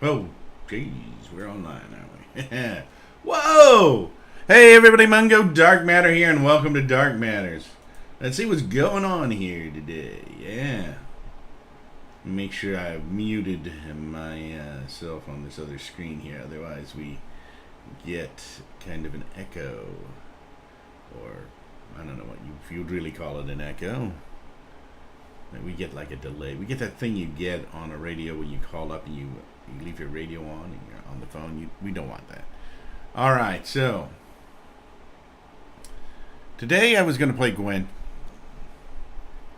Oh, jeez, we're online, aren't we? Whoa! Hey, everybody, Mungo Dark Matter here, and welcome to Dark Matters. Let's see what's going on here today. Yeah. Make sure I've muted myself on this other screen here, otherwise we get kind of an echo. Or, I don't know what you'd really call it, an echo. We get like a delay. We get that thing you get on a radio when you call up and you leave your radio on and you're on the phone. We don't want that. All right, so today I was going to play Gwent,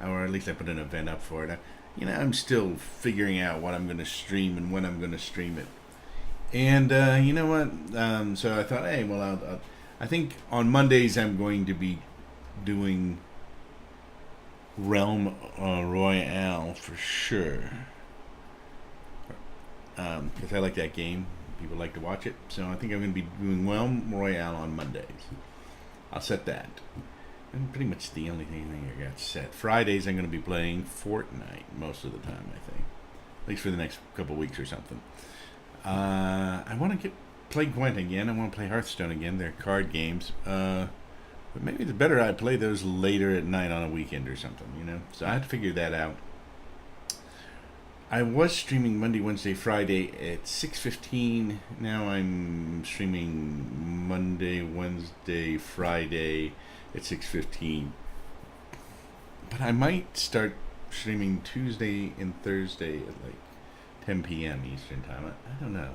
or at least I put an event up for it. I'm still figuring out what I'm going to stream and when I'm going to stream it. And you know what? So I thought, hey, well, I think on Mondays I'm going to be doing Realm Royale for sure, because I like that game. People like to watch it, so I think I'm going to be doing Realm Royale on Mondays. I'll set that, and pretty much the only thing I got set. Fridays I'm going to be playing Fortnite most of the time, I think, at least for the next couple weeks or something. I want to play Gwent again. I want to play Hearthstone again. They're card games. But maybe it's better I play those later at night on a weekend or something, So I had to figure that out. I was streaming Monday, Wednesday, Friday at 6:15. Now I'm streaming Monday, Wednesday, Friday at 6:15. But I might start streaming Tuesday and Thursday at like 10 p.m. Eastern time. I don't know.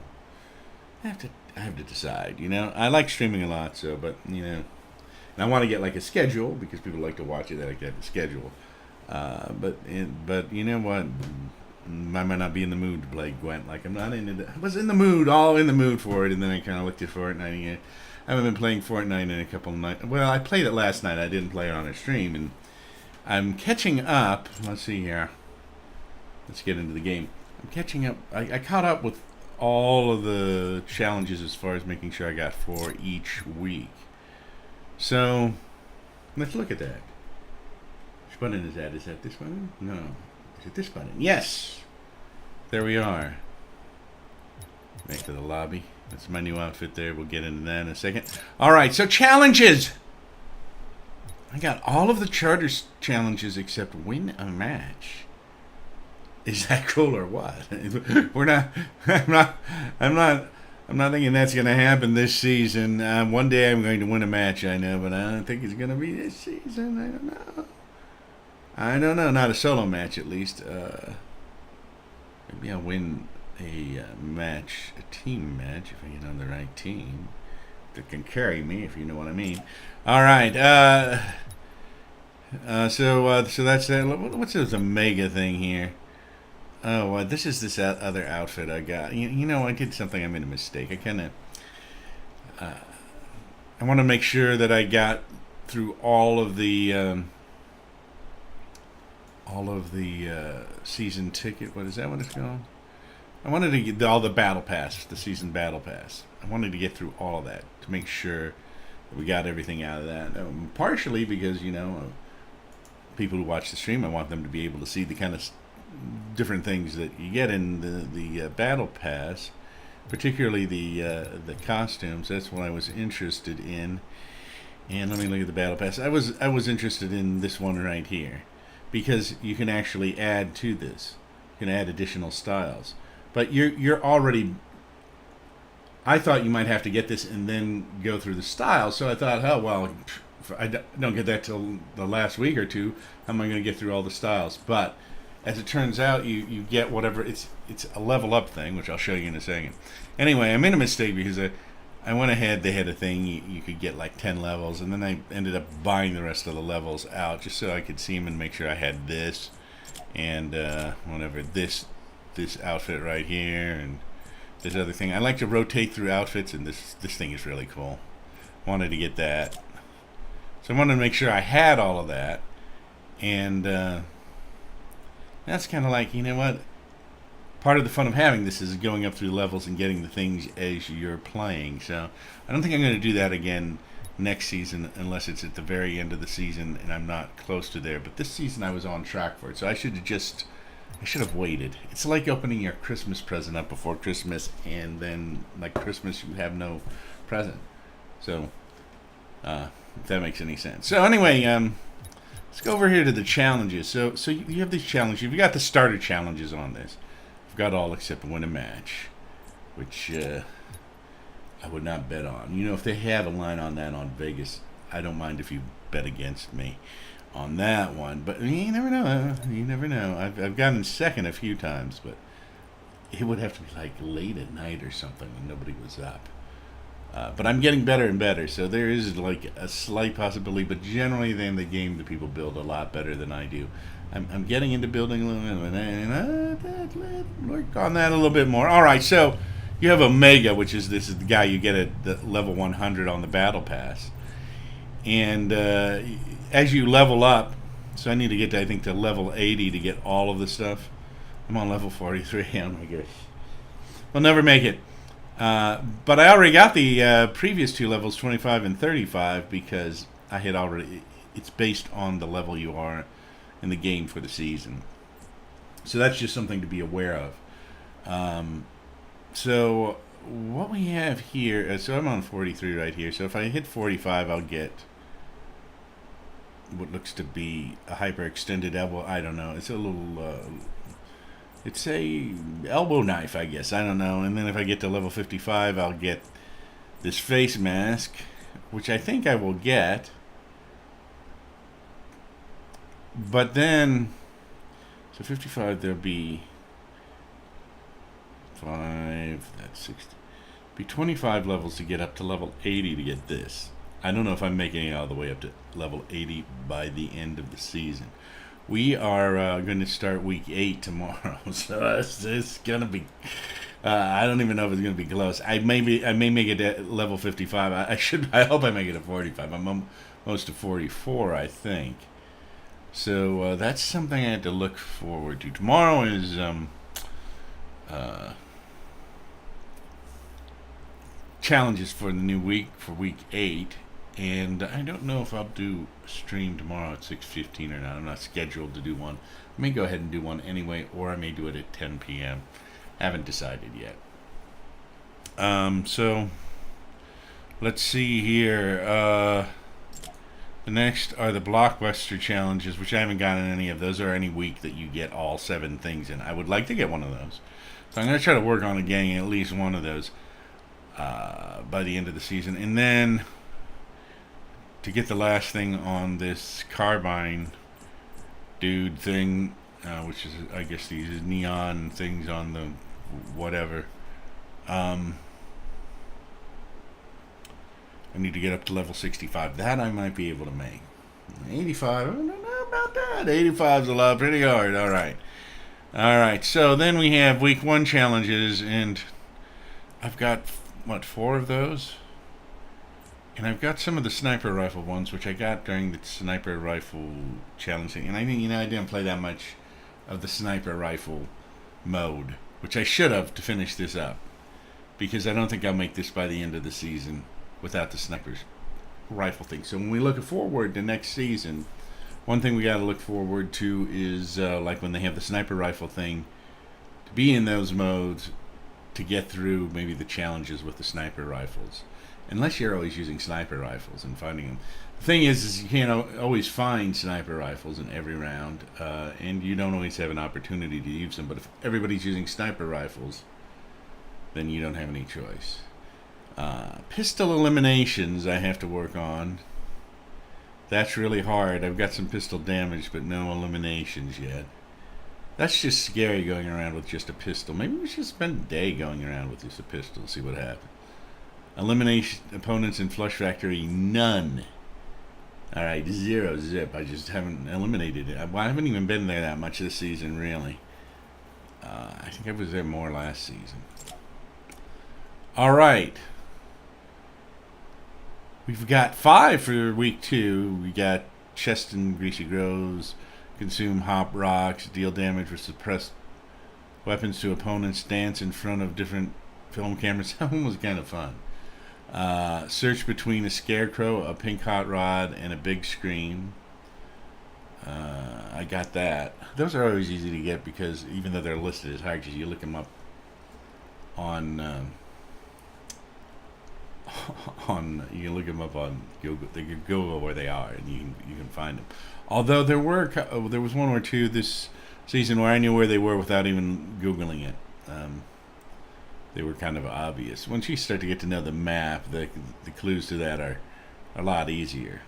I have to decide, I like streaming a lot, and I want to get like a schedule because people like to watch it. They like to have a schedule. But you know what? I might not be in the mood to play Gwent. Like I'm not into it. I was in the mood for it, and then I kind of looked at Fortnite again. I haven't been playing Fortnite in a couple of nights. Well, I played it last night. I didn't play it on a stream, and I'm catching up. Let's see here. Let's get into the game. I'm catching up. I caught up with all of the challenges as far as making sure I got 4 each week. So, let's look at that. Which button is that? Is that this button? No. Is it this button? Yes! There we are. Back to the lobby. That's my new outfit there. We'll get into that in a second. Alright, so challenges! I got all of the charter challenges except win a match. Is that cool or what? I'm not thinking that's going to happen this season. One day I'm going to win a match, I know, but I don't think it's going to be this season. I don't know. Not a solo match, at least. Maybe I'll win a match, a team match, if I get on the right team that can carry me, if you know what I mean. All right. So that's that. What's this Omega thing here? Oh, this is this other outfit I got. I did something. I made a mistake. I want to make sure that I got through all of the season ticket. What is that? What it's called? I wanted to get all the battle pass, the season battle pass. I wanted to get through all of that to make sure that we got everything out of that. Partially because people who watch the stream, I want them to be able to see the kind of different things that you get in the battle pass, particularly the costumes. That's what I was interested in. And let me look at the battle pass. I was interested in this one right here because you can actually add to this. You can add additional styles, but you're already. I thought you might have to get this and then go through the styles. So I thought, oh well, if I don't get that till the last week or two, how am I going to get through all the styles? But as it turns out, you get whatever. It's a level up thing, which I'll show you in a second. Anyway, I made a mistake because I went ahead. They had a thing you could get like 10 levels, and then I ended up buying the rest of the levels out just so I could see them and make sure I had this and whatever this outfit right here and this other thing. I like to rotate through outfits, and this thing is really cool. Wanted to get that, so I wanted to make sure I had all of that, and. That's kind of like, what? Part of the fun of having this is going up through levels and getting the things as you're playing. So I don't think I'm going to do that again next season unless it's at the very end of the season and I'm not close to there. But this season I was on track for it. So I should have just I should have waited. It's like opening your Christmas present up before Christmas, and then like Christmas you have no present. So, if that makes any sense. So anyway, let's go over here to the challenges. So you have these challenges. You've got the starter challenges on this. I've got all except win a match, which I would not bet on. You know, if they have a line on that on Vegas, I don't mind if you bet against me on that one. But you never know. You never know. I've gotten second a few times, but it would have to be like late at night or something when nobody was up. But I'm getting better and better, so there is like a slight possibility. But generally, then the game that people build a lot better than I do. I'm getting into building a little bit, and work on that a little bit more. All right, so you have Omega, which is this is the guy you get at the level 100 on the Battle Pass, and as you level up, so I need to get to, I think, to level 80 to get all of the stuff. I'm on level 43. Oh my gosh, I'll never make it. But I already got the previous two levels, 25 and 35, because I had already. It's based on the level you are in the game for the season. So that's just something to be aware of. So what we have here, so I'm on 43 right here. So if I hit 45, I'll get what looks to be a hyper-extended elbow. I don't know. It's a little... it's a elbow knife, I guess. I don't know. And then if I get to level 55, I'll get this face mask, which I think I will get. But then, so 55, there'll be 5, that's 60. Be 25 levels to get up to level 80 to get this. I don't know if I'm making it all the way up to level 80 by the end of the season. We are going to start week 8 tomorrow, so it's going to be. I don't even know if it's going to be close. I may make it at level 55. I hope I make it at 45. I'm almost to 44, I think. So that's something I had to look forward to. Tomorrow is challenges for the new week for week 8. And I don't know if I'll do a stream tomorrow at 6:15 or not. I'm not scheduled to do one. I may go ahead and do one anyway, or I may do it at 10 p.m. Haven't decided yet. So let's see here. The next are the blockbuster challenges, which I haven't gotten any of those, or any week that you get all 7 things in. I would like to get one of those, so I'm going to try to work on getting at least one of those by the end of the season, and then to get the last thing on this carbine dude thing, which is, I guess, these neon things on the whatever. I need to get up to level 65. That I might be able to make. 85, I don't know about that. 85's a lot, pretty hard. All right. So then we have week 1 challenges, and I've got, 4 of those? And I've got some of the sniper rifle ones, which I got during the sniper rifle challenge thing. And I think, I didn't play that much of the sniper rifle mode, which I should have to finish this up, because I don't think I'll make this by the end of the season without the sniper rifle thing. So when we look forward to next season, one thing we got to look forward to is like when they have the sniper rifle thing, to be in those modes to get through maybe the challenges with the sniper rifles. Unless you're always using sniper rifles and finding them. The thing is you can't always find sniper rifles in every round, and you don't always have an opportunity to use them. But if everybody's using sniper rifles, then you don't have any choice. Pistol eliminations I have to work on. That's really hard. I've got some pistol damage, but no eliminations yet. That's just scary, going around with just a pistol. Maybe we should spend a day going around with just a pistol, see what happens. Elimination opponents in Flush Factory, none. Alright, 0 zip. I just haven't eliminated it. I haven't even been there that much this season, really. I think I was there more last season. Alright. We've got 5 for week 2. We got Cheston Greasy Grows, consume hop rocks, deal damage with suppressed weapons to opponents, dance in front of different film cameras. That one was kind of fun. Search between a scarecrow, a pink hot rod, and a big screen. I got that. Those are always easy to get because even though they're listed as hard, you look them up on on you can look them up on Google. They can Google where they are, and you can find them. Although there was one or two this season where I knew where they were without even googling it. They were kind of obvious. Once you start to get to know the map, the clues to that are a lot easier.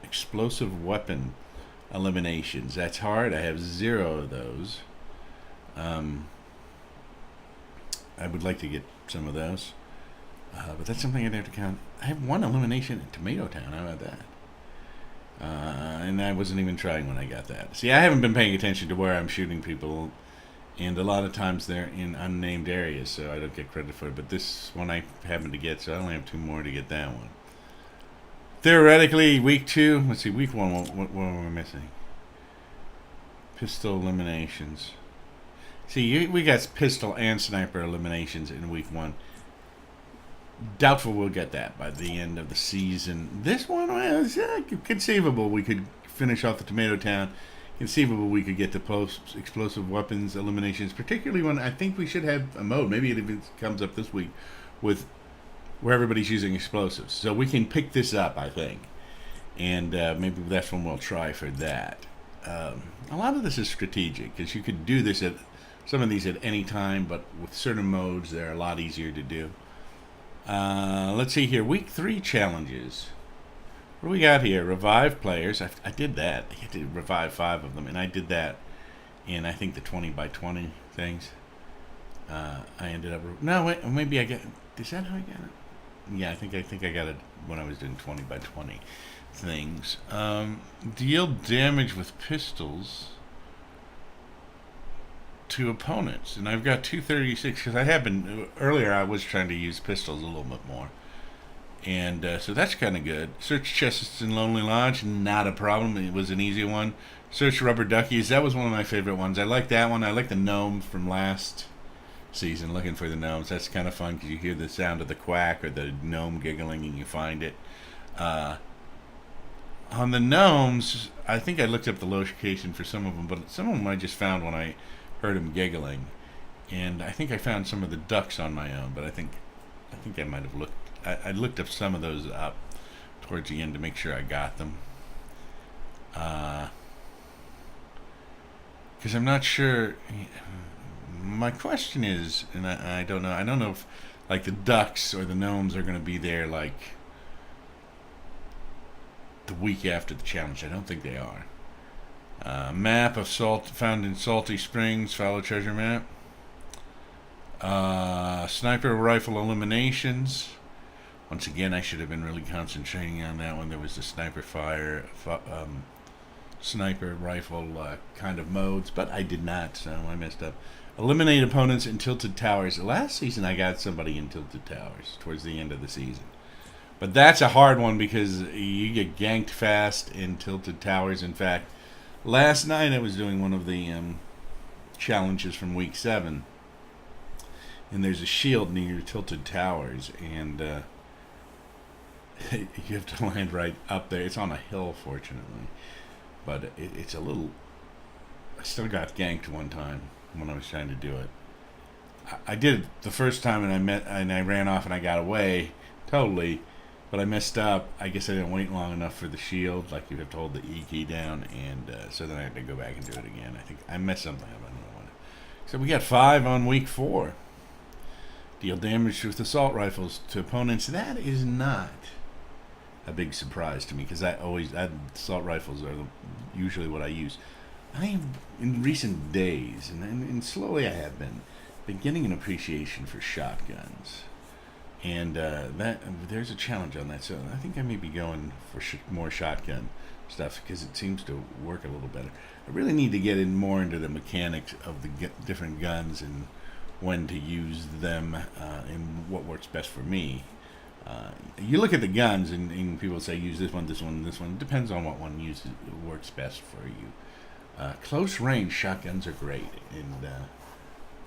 Explosive weapon eliminations. That's hard. I have 0 of those. I would like to get some of those. But that's something I'd have to count. I have 1 elimination in Tomato Town. How about that? And I wasn't even trying when I got that. See, I haven't been paying attention to where I'm shooting people, and a lot of times they're in unnamed areas, so I don't get credit for it. But this one I happened to get, so I only have 2 more to get that one. Theoretically, week 2. Let's see, week 1. What were we missing? Pistol eliminations. See, we got pistol and sniper eliminations in week 1. Doubtful we'll get that by the end of the season. This one was conceivable. We could finish off the Tomato Town. Conceivable we could get the post explosive weapons eliminations, particularly when I think we should have a mode. Maybe it even comes up this week with where everybody's using explosives. So we can pick this up, I think. And maybe that's when we'll try for that. A lot of this is strategic because you could do this at some of these at any time, but with certain modes, they're a lot easier to do. Let's see here. Week 3 challenges. What do we got here? Revive players. I did that. I had to revive 5 of them, and I did that in, I think, the 20 by 20 things. I ended up... No, wait. Maybe I got... Is that how I got it? Yeah, I think I got it when I was doing 20 by 20 things. Deal damage with pistols to opponents, and I've got 236 because I have been earlier. I was trying to use pistols a little bit more, and so that's kind of good. Search chests in Lonely Lodge, not a problem. It was an easy one. Search rubber duckies. That was one of my favorite ones. I like that one. I like the gnome from last season. Looking for the gnomes. That's kind of fun because you hear the sound of the quack or the gnome giggling, and you find it. On the gnomes, I think I looked up the location for some of them, but some of them I just found when I heard him giggling, and I think I found some of the ducks on my own. But I think I might have looked. I looked up some of those up towards the end to make sure I got them. Because I'm not sure. My question is, and I don't know. I don't know if like the ducks or the gnomes are going to be there like the week after the challenge. I don't think they are. Map of salt found in Salty Springs. Follow treasure map. Sniper rifle eliminations. Once again, I should have been really concentrating on that one. There was the sniper sniper rifle kind of modes, but I did not, so I messed up. Eliminate opponents in Tilted Towers. Last season, I got somebody in Tilted Towers towards the end of the season. But that's a hard one because you get ganked fast in Tilted Towers. In fact, last night I was doing one of the challenges from week 7, and there's a shield near Tilted Towers, and you have to land right up there. It's on a hill, fortunately, but it's a little... I still got ganked one time when I was trying to do it. I did it the first time, and I ran off and I got away totally. But I messed up. I guess I didn't wait long enough for the shield. Like you have to hold the E key down, and so then I had to go back and do it again. I think I messed something up. I don't know what. So we got 5 on week 4. Deal damage with assault rifles to opponents. That is not a big surprise to me because assault rifles are usually what I use. I have in recent days, and slowly I have been getting an appreciation for shotguns. And that there's a challenge on that, so I think I may be going for more shotgun stuff because it seems to work a little better. I really need to get in more into the mechanics of the different guns and when to use them and what works best for me. You look at the guns and people say use this one, this one, this one. It depends on what one works best for you. Close range shotguns are great,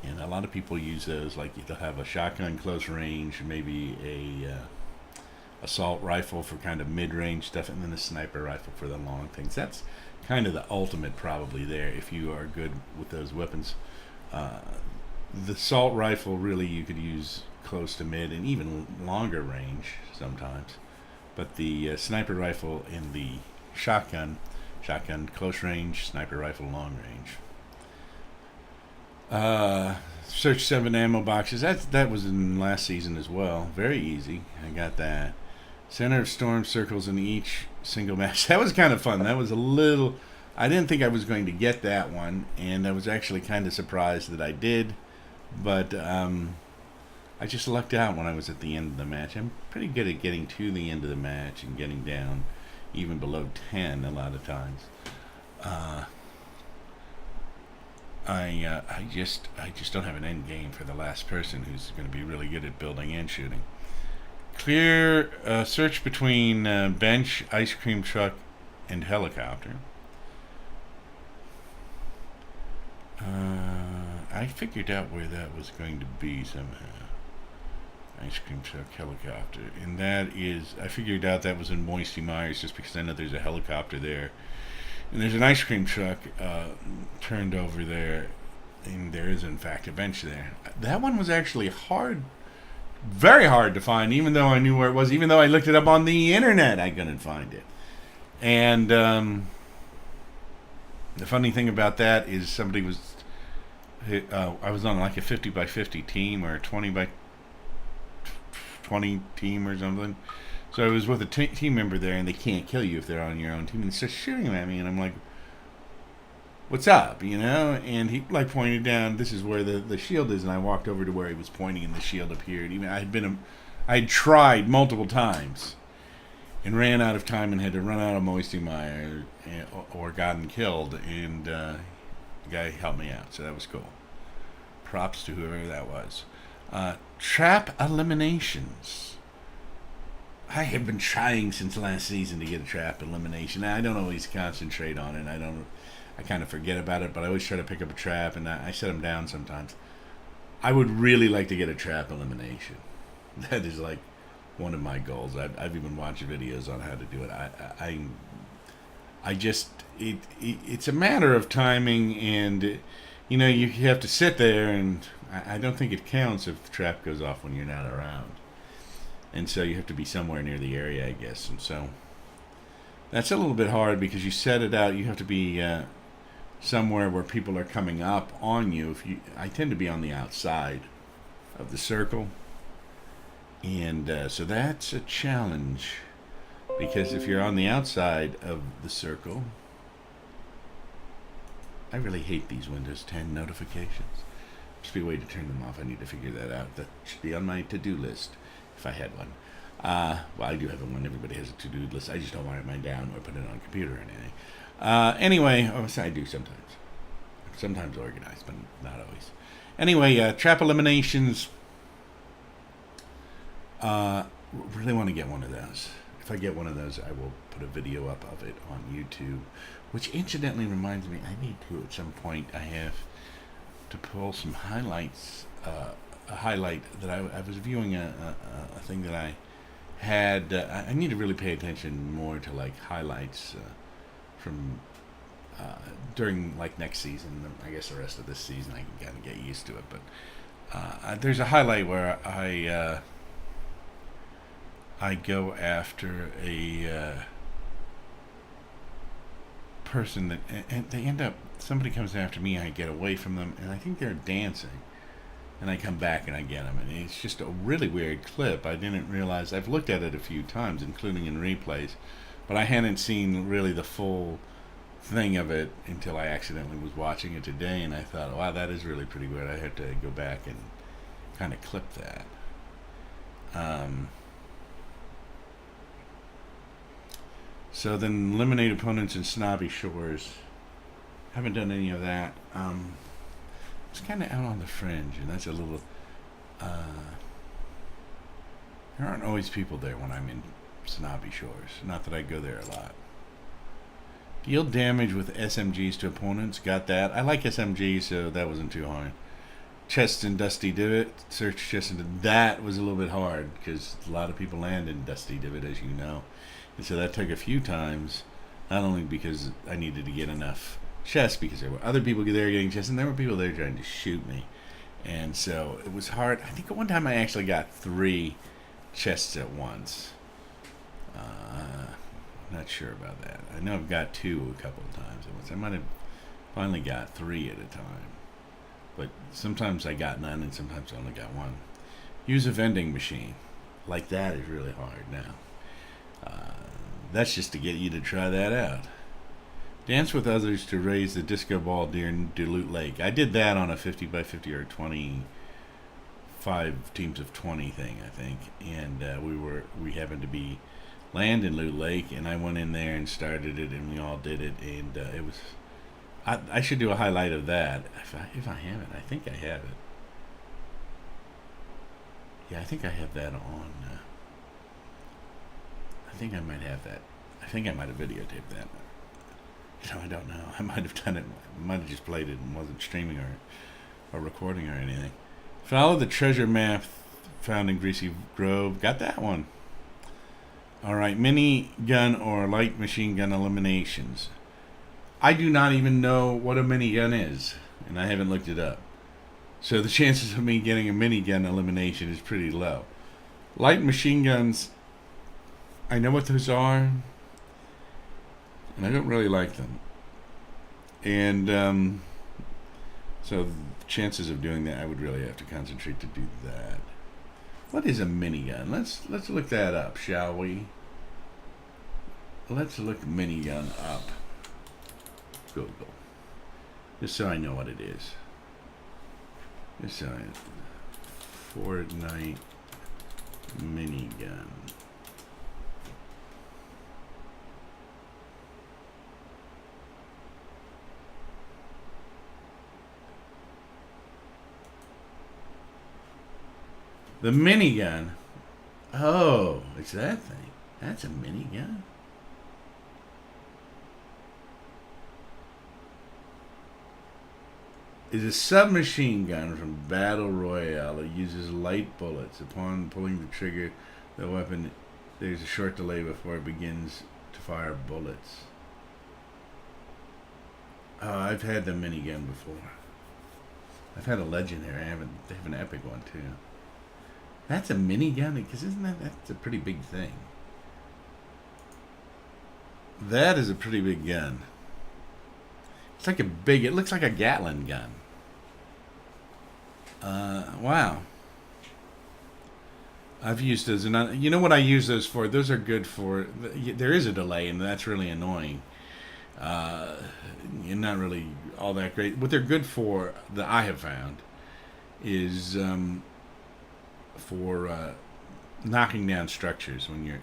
and a lot of people use those. Like they'll have a shotgun close range, maybe a assault rifle for kind of mid-range stuff, and then a sniper rifle for the long things. That's kind of the ultimate probably there if you are good with those weapons. The assault rifle really you could use close to mid and even longer range sometimes, but the sniper rifle and the shotgun close range, sniper rifle long range. Search 7 ammo boxes. That was in last season as well. Very easy. I got that. Center of storm circles in each single match. That was kind of fun. That was a little. I didn't think I was going to get that one, and I was actually kind of surprised that I did. But I just lucked out when I was at the end of the match. I'm pretty good at getting to the end of the match and getting down even below 10 a lot of times. I just don't have an end game for the last person who's going to be really good at building and shooting. Clear search between bench, ice cream truck, and helicopter. I figured out where that was going to be somehow. Ice cream truck, helicopter, and that is, I figured out that was in Moisty Myers just because I know there's a helicopter there. And there's an ice cream truck turned over there, and there is in fact a bench there. That one was actually hard, very hard to find, even though I knew where it was. Even though I looked it up on the internet, I couldn't find it. And the funny thing about that is somebody was, I was on like a 50 by 50 team or a 20 by 20 team or something. So I was with a team member there, and they can't kill you if they're on your own team. And he starts shooting at me, and I'm like, "What's up?" You know? And he like pointed down. This is where the shield is, and I walked over to where he was pointing, and the shield appeared. Even I had tried multiple times, and ran out of time, and had to run out of Moisty Meyer or gotten killed. And the guy helped me out, so that was cool. Props to whoever that was. Trap eliminations. I have been trying since last season to get a trap elimination. I don't always concentrate on it. I kind of forget about it, but I always try to pick up a trap, and I set them down sometimes. I would really like to get a trap elimination. That is like one of my goals. I've even watched videos on how to do it. It's a matter of timing, and you know you have to sit there, and I don't think it counts if the trap goes off when you're not around. And so you have to be somewhere near the area, I guess. And so that's a little bit hard because you set it out. You have to be somewhere where people are coming up on you. I tend to be on the outside of the circle. And so that's a challenge. Because if you're on the outside of the circle, I really hate these Windows 10 notifications. Must be a way to turn them off. I need to figure that out. That should be on my to-do list. If I had one. Well, I do have one. Everybody has a to-do list. I just don't want mine down or put it on a computer or anything. Anyway, I do sometimes. Sometimes organized, but not always. Anyway, trap eliminations. Really want to get one of those. If I get one of those, I will put a video up of it on YouTube. Which incidentally reminds me, I need to at some point, I have to pull some highlights, a highlight that I was viewing a thing that I had. I need to really pay attention more to like highlights from during like next season. I guess the rest of this season I can kind of get used to it. But there's a highlight where I go after a person that, and they end up, somebody comes after me, I get away from them, and I think they're dancing. And I come back and I get them. And it's just a really weird clip. I didn't realize. I've looked at it a few times, including in replays. But I hadn't seen really the full thing of it until I accidentally was watching it today. And I thought, wow, that is really pretty weird. I have to go back and kind of clip that. So then eliminate opponents in Snobby Shores. Haven't done any of that. It's kind of out on the fringe, and that's a little. There aren't always people there when I'm in Snobby Shores. Not that I go there a lot. Deal damage with SMGs to opponents. Got that. I like SMGs, so that wasn't too hard. Chests in Dusty Divot. Search chests in. That was a little bit hard because a lot of people land in Dusty Divot, as you know, and so that took a few times. Not only because I needed to get enough chests, because there were other people there getting chests, and there were people there trying to shoot me. And so it was hard. I think at one time I actually got 3 chests at once. Not sure about that. I know I've got 2 a couple of times at once. I might have finally got 3 at a time. But sometimes I got none, and sometimes I only got 1. Use a vending machine. Like that is really hard now. That's just to get you to try that out. Dance with others to raise the disco ball during Loot Lake. I did that on a 50 by 50 or 25 teams of 20 thing, I think. And we happened to be land in Loot Lake, and I went in there and started it, and we all did it, and it was. I should do a highlight of that if I have it. I think I have it. Yeah, I think I have that on. I think I might have that. I think I might have videotaped that. I don't know. I might have done it. I might have just played it and wasn't streaming or recording or anything. Follow the treasure map found in Greasy Grove. Got that one. All right, mini gun or light machine gun eliminations. I do not even know what a minigun is, and I haven't looked it up. So the chances of me getting a minigun elimination is pretty low. Light machine guns, I know what those are, and I don't really like them. And so the chances of doing that, I would really have to concentrate to do that. What is a minigun? Let's look that up, shall we? Let's look minigun up. Google. Just so I know what it is. Just so I Fortnite minigun. The minigun. Oh, it's that thing. That's a minigun. Is a submachine gun from Battle Royale. It uses light bullets. Upon pulling the trigger, the weapon, there's a short delay before it begins to fire bullets. I've had the minigun before. I've had a legendary. They have an epic one too. That's a minigun, because that's a pretty big thing. That is a pretty big gun. It's like it looks like a Gatling gun. Wow. I've used those, and you know what I use those for? Those are good for, there is a delay, and that's really annoying. Not really all that great. What they're good for, that I have found, is for knocking down structures when you're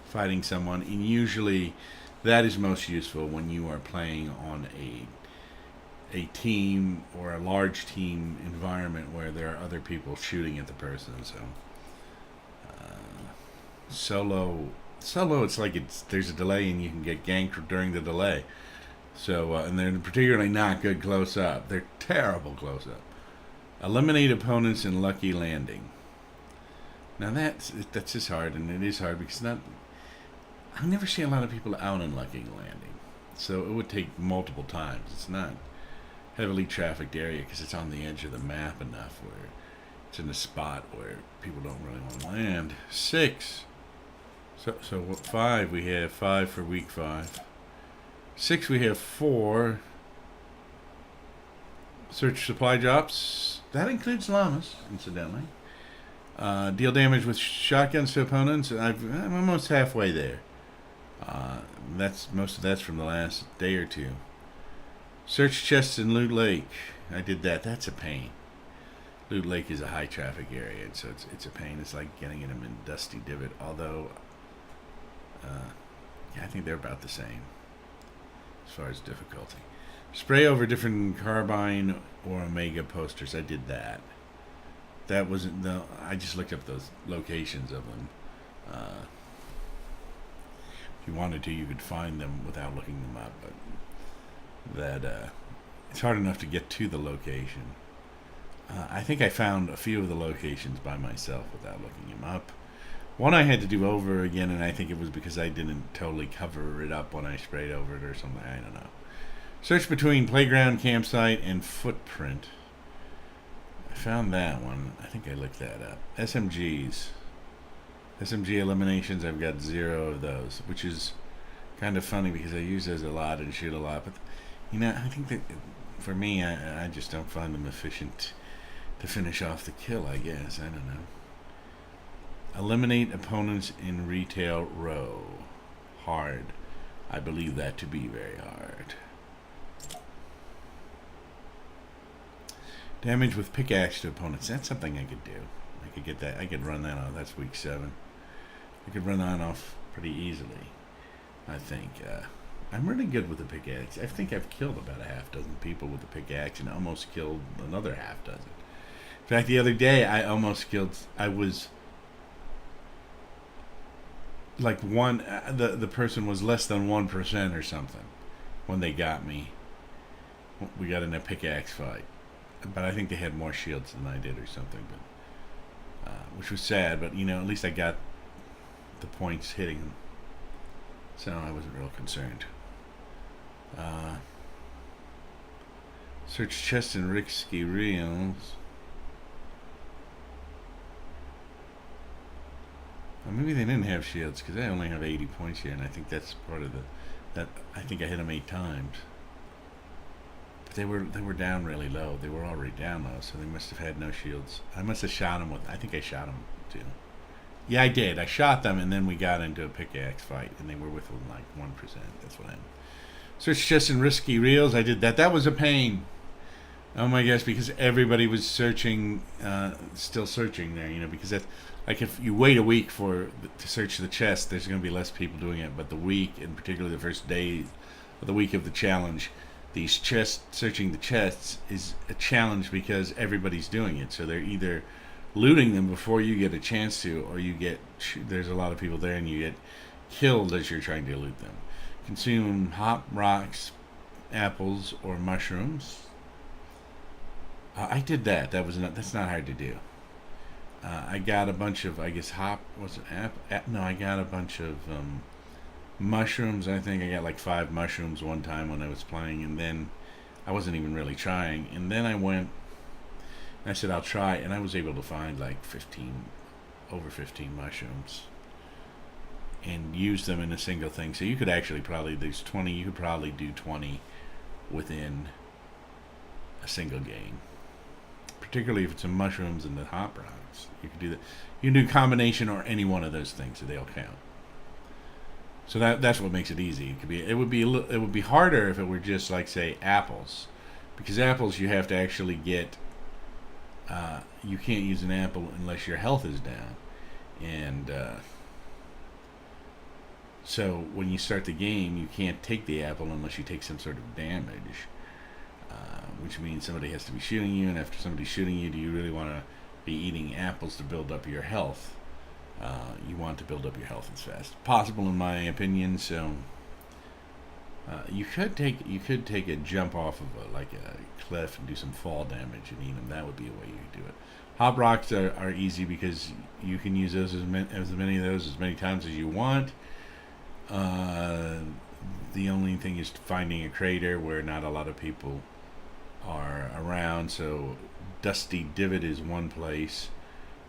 fighting someone, and usually that is most useful when you are playing on a team or a large team environment where there are other people shooting at the person. So solo, it's like there's a delay and you can get ganked during the delay. So and they're particularly not good close up. They're terrible close up. Eliminate opponents in Lucky Landing. Now that's just hard, and it is hard because I never see a lot of people out in Lucky Landing, so it would take multiple times. It's not heavily trafficked area because it's on the edge of the map enough where it's in a spot where people don't really want to land. 6. So what? 5? We have 5 for week 5. 6 we have 4. Search supply drops. That includes llamas, incidentally. Deal damage with shotguns to opponents. I'm almost halfway there. Most of that's from the last day or two. Search chests in Loot Lake. I did that. That's a pain. Loot Lake is a high traffic area, so it's a pain. It's like getting them in Dusty Divot. Although, I think they're about the same as far as difficulty. Spray over different Carbine or Omega posters. I did that. That wasn't I just looked up those locations of them. If you wanted to, you could find them without looking them up, but it's hard enough to get to the location. I think I found a few of the locations by myself without looking them up. One I had to do over again, and I think it was because I didn't totally cover it up when I sprayed over it or something. I don't know. Search between playground, campsite, and footprint. I found that one. I think I looked that up. SMGs. SMG eliminations, I've got 0 of those, which is kind of funny because I use those a lot and shoot a lot. But, I think that for me, I just don't find them efficient to finish off the kill, I guess. I don't know. Eliminate opponents in retail row. Hard. I believe that to be very hard. Damage with pickaxe to opponents. That's something I could do. I could get that. I could run that off. That's week 7. I could run that off pretty easily. I think. I'm really good with the pickaxe. I think I've killed about a half dozen people with the pickaxe and almost killed another half dozen. In fact, the other day I almost killed. I was like one. The person was less than 1% or something when they got me. We got in a pickaxe fight, but I think they had more shields than I did or something. But which was sad. But at least I got the points hitting them, so I wasn't real concerned. Search chests and risky reels. Well, maybe they didn't have shields because I only have 80 points here, and I think that's part of that. I think I hit them 8 times, but they were down really low. They were already down low, so they must have had no shields. I must have shot them with. I think I shot them too. Yeah, I did. I shot them, and then we got into a pickaxe fight, and they were within like 1%. That's what happened. Search chests and risky reels. I did that. That was a pain. Oh my gosh, because everybody was searching, still searching there, because that's like if you wait a week to search the chest, there's going to be less people doing it. But the week, and particularly the first day of the week of the challenge, searching the chests is a challenge because everybody's doing it. So they're either looting them before you get a chance to, or there's a lot of people there and you get killed as you're trying to loot them. Consume hop rocks, apples, or mushrooms. I did that. That's not hard to do. I got a bunch of, I guess, no, I got a bunch of mushrooms. I think I got like 5 mushrooms one time when I was playing, and then I wasn't even really trying. And then I said I'll try, and I was able to find like over 15 mushrooms and use them in a single thing. So you could actually there's 20, you could probably do 20 within a single game. Particularly if it's some mushrooms and the hop rocks. You can do that. You can do combination or any one of those things, so they'll count. So that's what makes it easy. It would be harder if it were just like, say, apples. Because apples you have to actually get you can't use an apple unless your health is down. And so when you start the game, you can't take the apple unless you take some sort of damage. Which means somebody has to be shooting you, and after somebody's shooting you, do you really want to be eating apples to build up your health? You want to build up your health as fast as possible, in my opinion. So you could take a jump off of a cliff and do some fall damage and eat them. That would be a way you could do it. Hop rocks are easy because you can use those as many of those as many times as you want. The only thing is finding a crater where not a lot of people are around. So Dusty Divot is one place,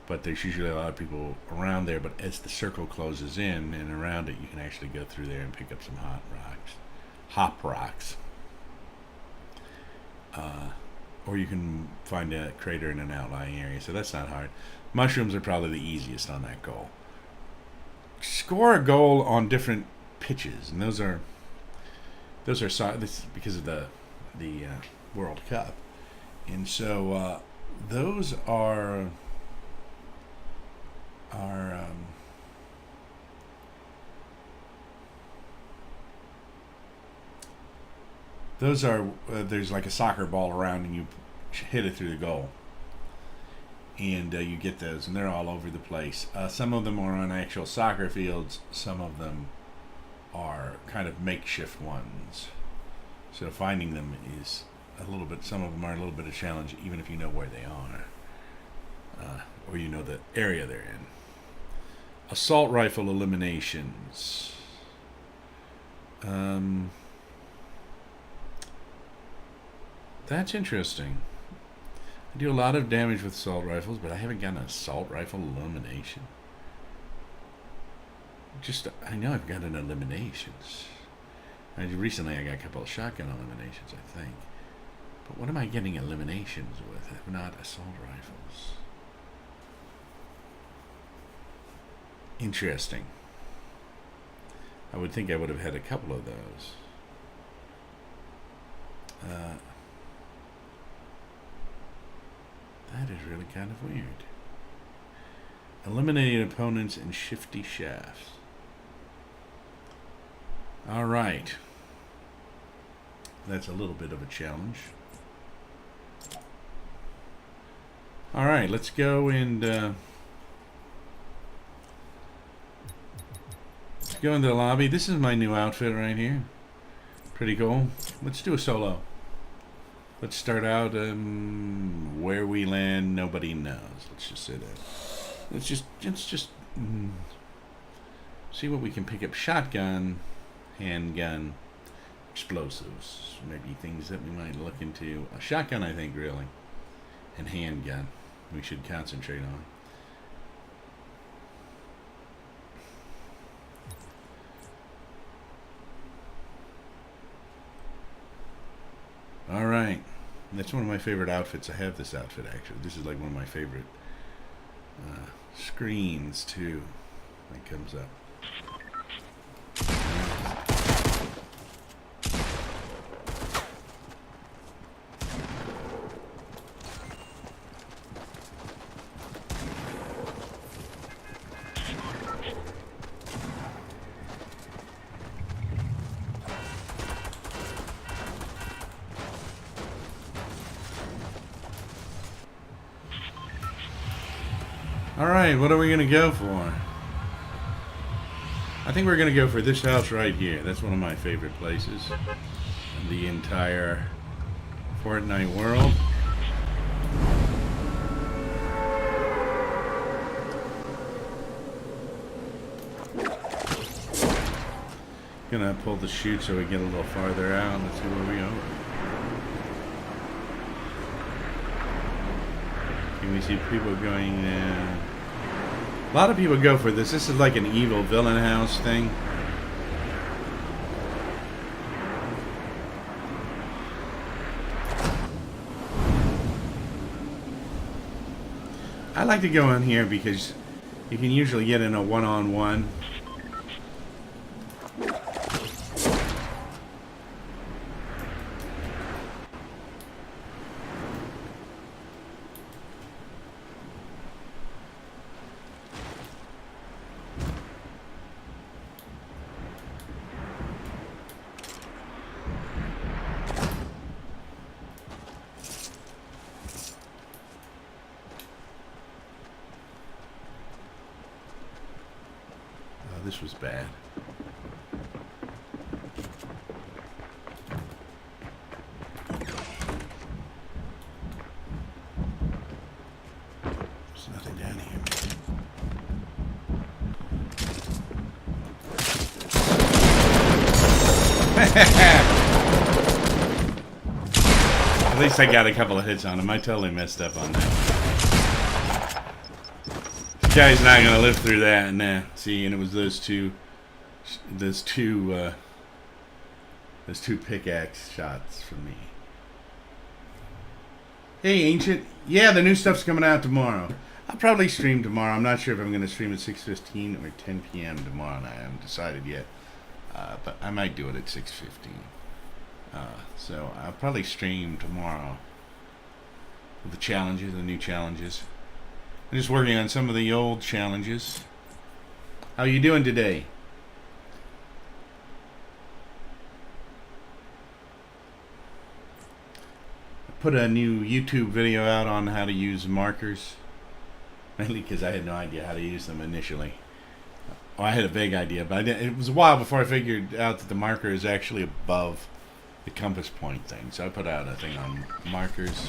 but there's usually a lot of people around there. But as the circle closes in and around it, you can actually go through there and pick up some hop rocks. Or you can find a crater in an outlying area, so that's not hard. Mushrooms are probably the easiest on that goal. Score a goal on different pitches, and those are this is because of the World Cup, and so those are there's like a soccer ball around, and you hit it through the goal, and you get those, and they're all over the place. Some of them are on actual soccer fields. Some of them are kind of makeshift ones. So finding them is some of them are a little bit of a challenge, even if you know where they are, or you know the area they're Assault rifle eliminations. That's interesting. I do a lot of damage with assault rifles, but I haven't gotten an assault rifle elimination. I know I've gotten eliminations. Recently I got a couple of shotgun eliminations, I think. But what am I getting eliminations with if not assault rifles? Interesting. I would think I would have had a couple of those. That is really kind of weird. Eliminating opponents in shifty shafts. Alright. That's a little bit of a challenge. Alright, let's go and let's go into the lobby. This is my new outfit right here. Pretty cool. Let's do a solo. Let's start out where we land, nobody knows. Let's just say that. Let's just see what we can pick up. Shotgun, handgun, explosives. Maybe things that we might look into. A shotgun, I think, really. And handgun. We should concentrate on. Alright. That's one of my favorite outfits. I have this outfit, actually. This is like one of my favorite screens, too. That comes up. Alright, what are we going to go for? I think we're going to go for this house right here. That's one of my favorite places in the entire Fortnite world. Gonna pull the chute so we get a little farther out. Let's see where we go. Can we see people going a lot of people go for this. This is like an evil villain house thing. I like to go in here because you can usually get in a one-on-one. This was bad. There's nothing down here. At least I got a couple of hits on him. I totally messed up on that. Guy's not gonna live through that. Nah. See, and it was those two pickaxe shots for me. Hey, Ancient. Yeah, the new stuff's coming out tomorrow. I'll probably stream tomorrow. I'm not sure if I'm gonna stream at 6:15 or 10 p.m. tomorrow, and I haven't decided yet. But I might do it at 6:15. So I'll probably stream tomorrow with the challenges, the new challenges. I'm just working on some of the old challenges. How you doing today? I put a new YouTube video out on how to use markers. Mainly because I had no idea how to use them initially. Well, I had a vague idea, but it was a while before I figured out that the marker is actually above the compass point thing. So I put out a thing on markers.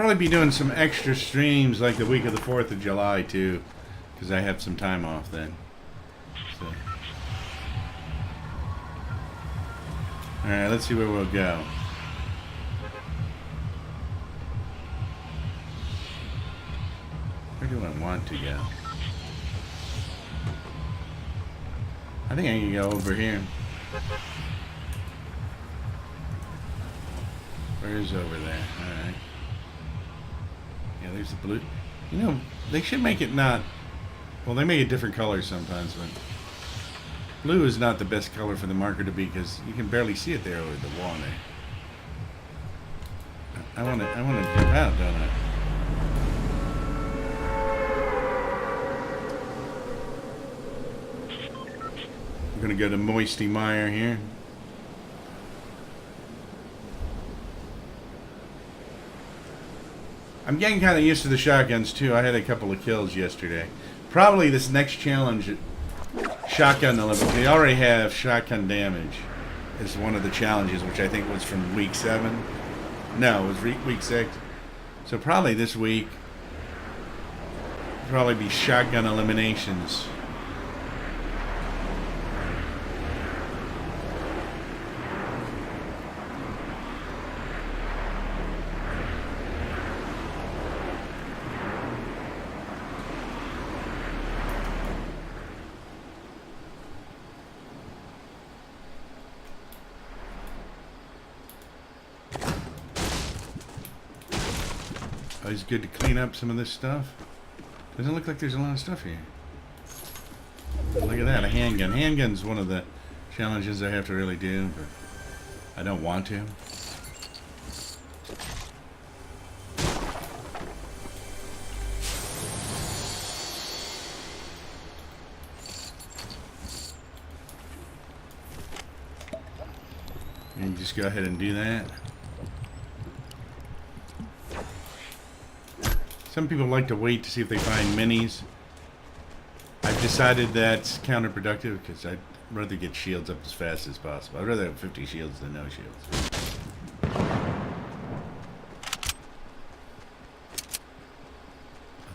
Probably be doing some extra streams like the week of the 4th of July too, because I have some time off then. So. Alright, let's see where we'll go. Where do I want to go? I think I can go over here. Where is over there? Alright. Yeah, there's the blue. You know, they should make it not... Well, they make it different colors sometimes, but... Blue is not the best color for the marker to be because you can barely see it there over the wall there. I want to jump out, don't I? I'm going to go to Moisty Mire here. I'm getting kind of used to the shotguns too. I had a couple of kills yesterday. Probably this next challenge, shotgun level. They already have shotgun damage as one of the challenges, which I think was from week 7. No, it was week 6. So probably this week, probably be shotgun eliminations. It's good to clean up some of this stuff. Doesn't look like there's a lot of stuff here. Look at that, a handgun. Handgun's one of the challenges I have to really do, but I don't want to. And you just go ahead and do that. Some people like to wait to see if they find minis. I've decided that's counterproductive because I'd rather get shields up as fast as possible. I'd rather have 50 shields than no shields. Oh,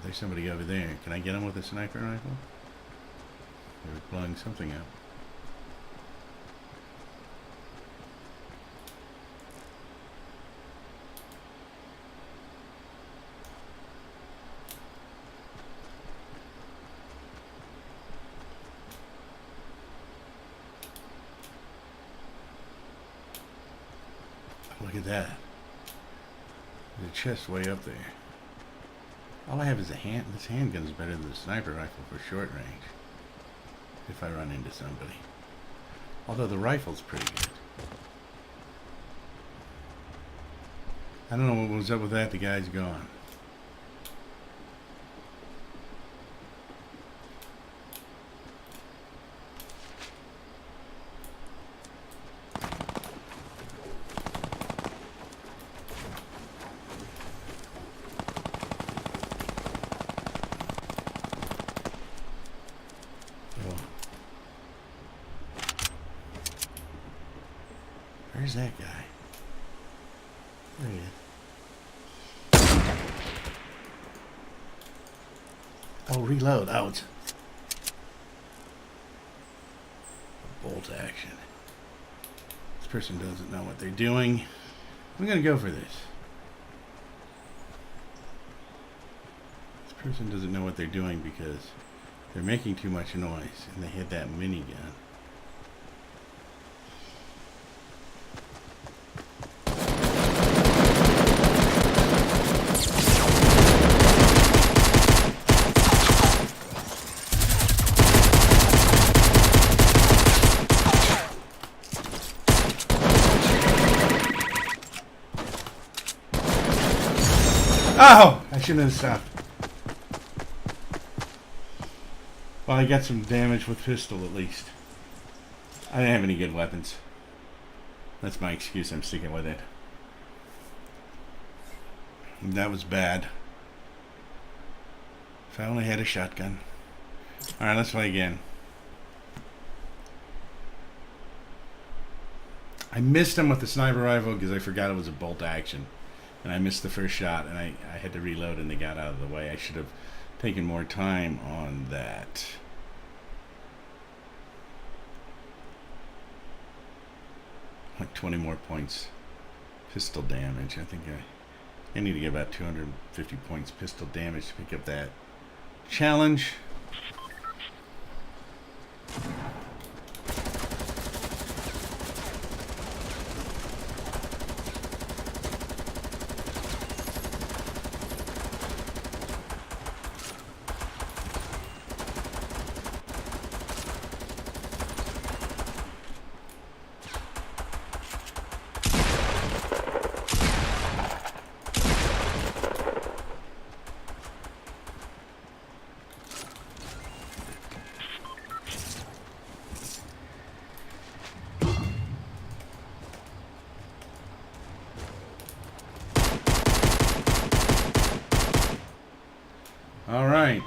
there's somebody over there. Can I get him with a sniper rifle? They're blowing something up. Look at that. There's a chest way up there. All I have is a hand. This handgun's better than the sniper rifle for short range. If I run into somebody. Although the rifle's pretty good. I don't know what was up with that. The guy's gone. Where's that guy? There he is. Oh, reload. Oh, it's a bolt action. This person doesn't know what they're doing. I'm going to go for this. This person doesn't know what they're doing because they're making too much noise and they hit that minigun. Oh! I shouldn't have stopped. Well, I got some damage with pistol at least. I didn't have any good weapons. That's my excuse. I'm sticking with it. And that was bad. If I only had a shotgun. Alright, let's play again. I missed him with the sniper rifle because I forgot it was a bolt action. and I missed the first shot, and I had to reload, and they got out of the way. I should have taken more time on that. Like 20 more points pistol damage. I think I need to get about 250 points pistol damage to pick up that challenge. All right.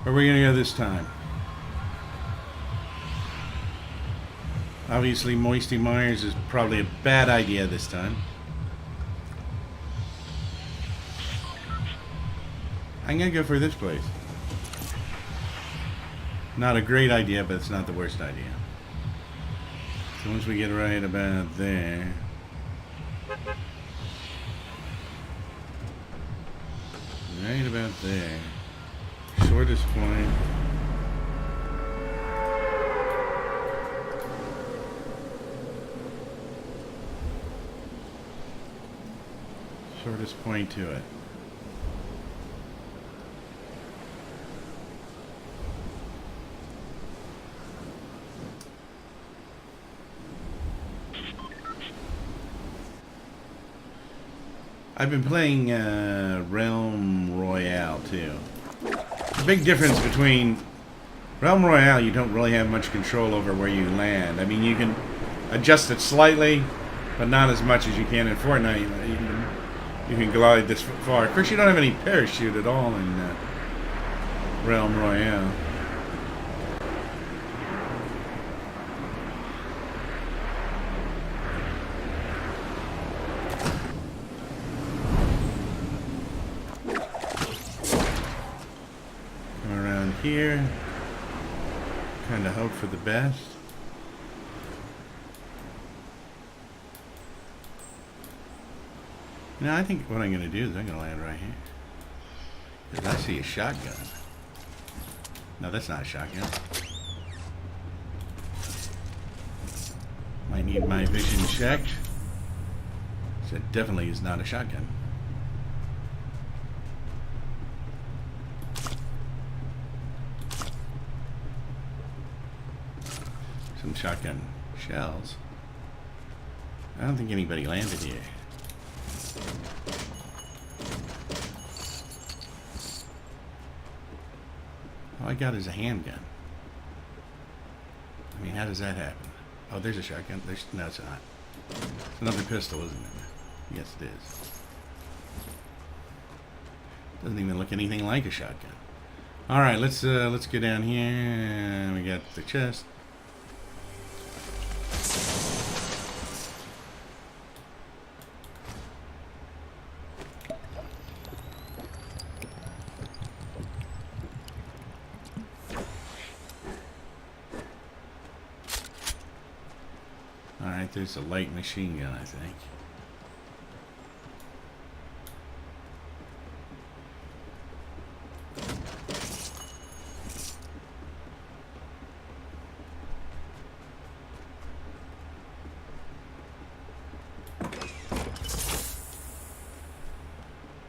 Where are we going to go this time? Obviously, Moisty Myers is probably a bad idea this time. I'm going to go for this place. Not a great idea, but it's not the worst idea. So once we get right about there... Right about there. Shortest point. Shortest point to it. I've been playing Realm Royale too. The big difference between Realm Royale, you don't really have much control over where you land. I mean, you can adjust it slightly, but not as much as you can in Fortnite. You can glide this far. Of course, you don't have any parachute at all in Realm Royale. Here, kind of hope for the best. Now, I think what I'm going to do is I'm going to land right here. Because I see a shotgun. No, that's not a shotgun. Might need my vision checked. So it definitely is not a shotgun. Some shotgun shells. I don't think anybody landed here. All I got is a handgun. I mean, how does that happen? Oh, there's a shotgun. No, it's not. It's another pistol, isn't it? Yes, it is. Doesn't even look anything like a shotgun. All right, let's go down here. We got the chest. Alright, there's a light machine gun, I think.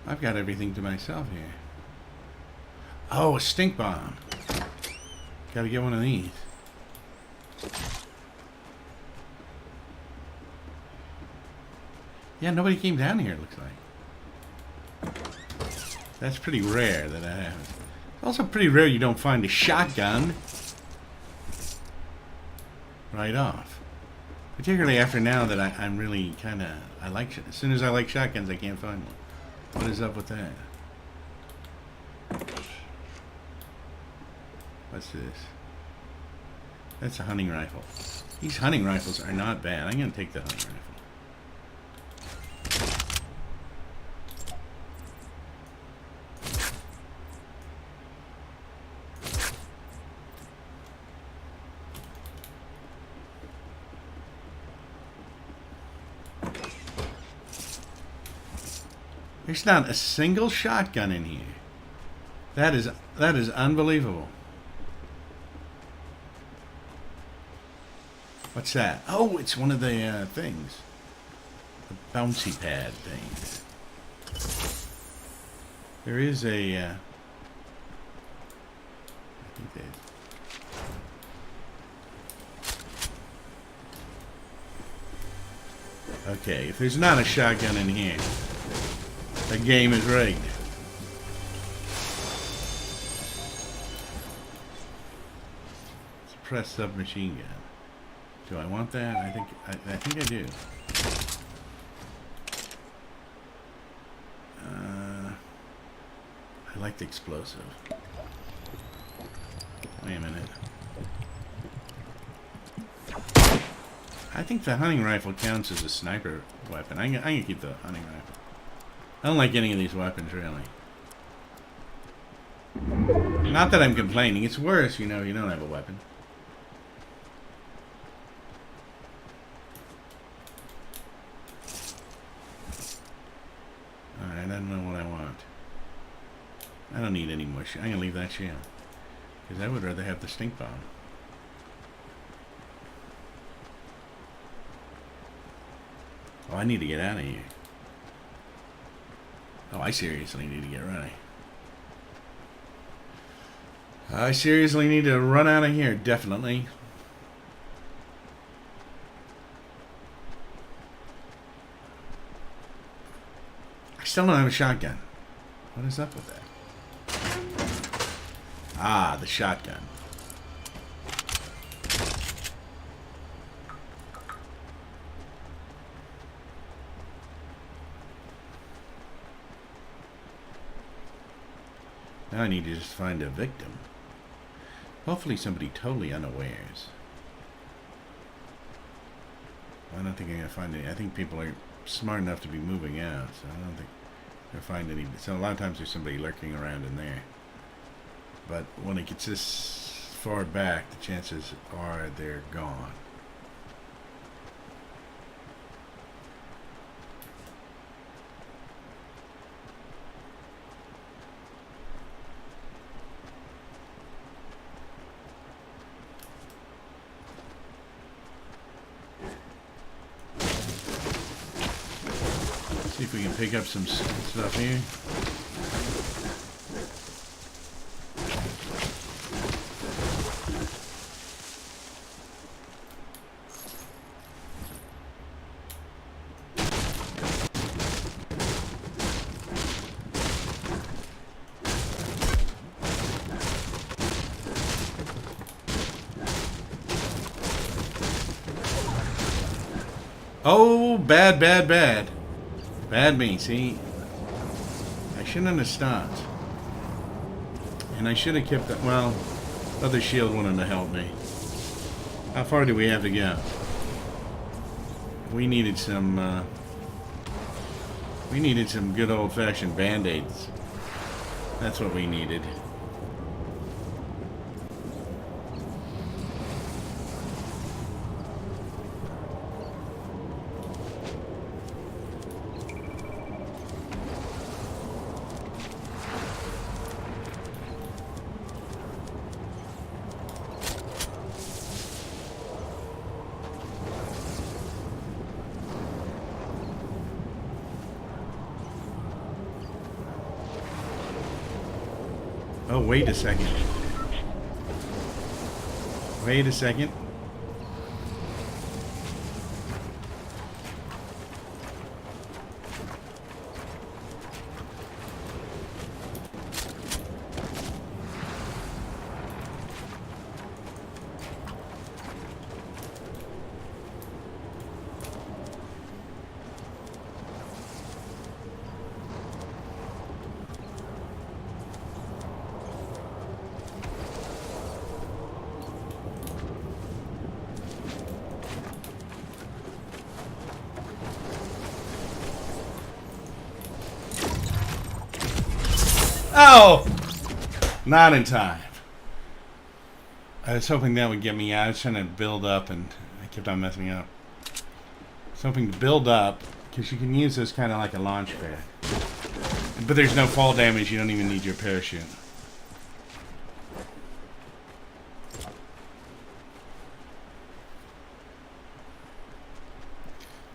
I've got everything to myself here. Oh, a stink bomb. Gotta get one of these. Yeah, nobody came down here, it looks like. That's pretty rare that happens. It's also pretty rare you don't find a shotgun right off. Particularly after now that I'm really kind of... as soon as I like shotguns, I can't find one. What is up with that? What's this? That's a hunting rifle. These hunting rifles are not bad. I'm going to take the hunting rifle. There's not a single shotgun in here. That is unbelievable. What's that? Oh, it's one of the things. The bouncy pad things. There is a... I think there's... Okay, if there's not a shotgun in here, the game is rigged. Suppressed submachine gun. Do I want that? I think I do. I like the explosive. Wait a minute. I think the hunting rifle counts as a sniper weapon. I'm gonna keep the hunting rifle. I don't like any of these weapons, really. Not that I'm complaining. It's worse, you know, you don't have a weapon. Alright, I don't know what I want. I don't need any more shit. I'm gonna leave that shell. Because I would rather have the stink bomb. Oh, I need to get out of here. Oh, I seriously need to get ready. I seriously need to run out of here, definitely. I still don't have a shotgun. What is up with that? Ah, the shotgun. Now I need to just find a victim. Hopefully somebody totally unawares. I don't think I'm going to find any. I think people are smart enough to be moving out, so I don't think they'll find any. So a lot of times there's somebody lurking around in there. But when it gets this far back, the chances are they're gone. See if we can pick up some stuff here. Oh, bad, bad, bad. Bad me, see? I shouldn't have stopped. And I should have kept that. Well, other shield wanted to help me. How far do we have to go? We needed some good old-fashioned band-aids. That's what we needed. Oh, wait a second. Wait a second. Oh! Not in time. I was hoping that would get me out. I was trying to build up and I kept on messing up. I was hoping to build up because you can use this kind of like a launch pad. But there's no fall damage. You don't even need your parachute.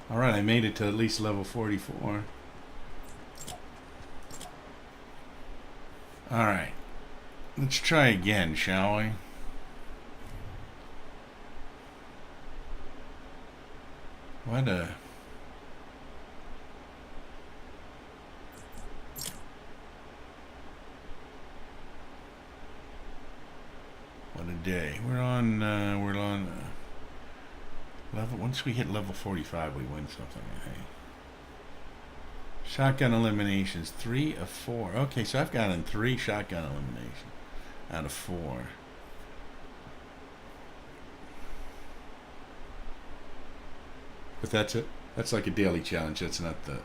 Alright, I made it to at least level 44. Alright. Let's try again, shall we? What a... What a day. We're on level, once we hit level 45, we win something, I think. Shotgun eliminations, 3 of 4. Okay, so I've gotten 3 shotgun eliminations out of 4. But that's it. That's like a daily challenge. That's not the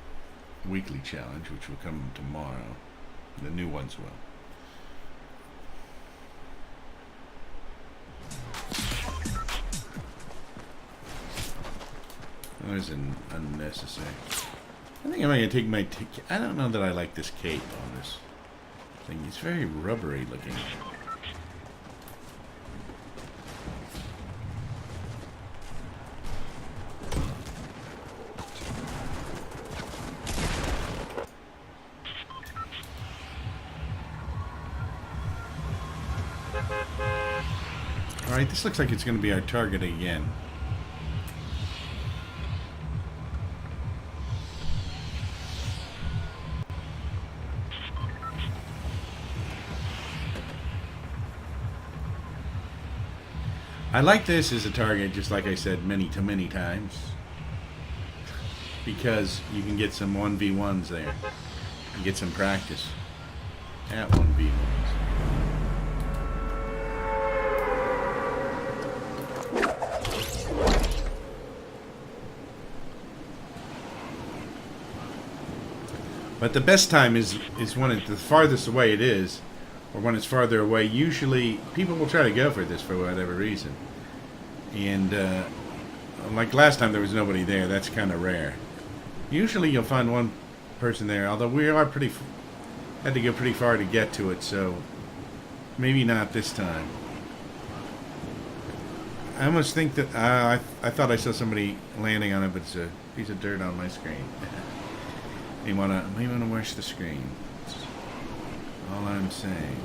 weekly challenge, which will come tomorrow. The new ones will. That was unnecessary. I think I'm going to take my... I don't know that I like this cape on this thing. It's very rubbery looking. Alright, this looks like it's going to be our target again. I like this as a target, just like I said many times, because you can get some 1v1s there and get some practice at 1v1s. But the best time is when it's the farthest away it is, or when it's farther away. Usually people will try to go for this for whatever reason. And like last time there was nobody there. That's kind of rare. Usually you'll find one person there, although we are had to go pretty far to get to it, so maybe not this time. I almost think that I thought I saw somebody landing on it, but it's a piece of dirt on my screen. You wanna wash the screen. That's all I'm saying.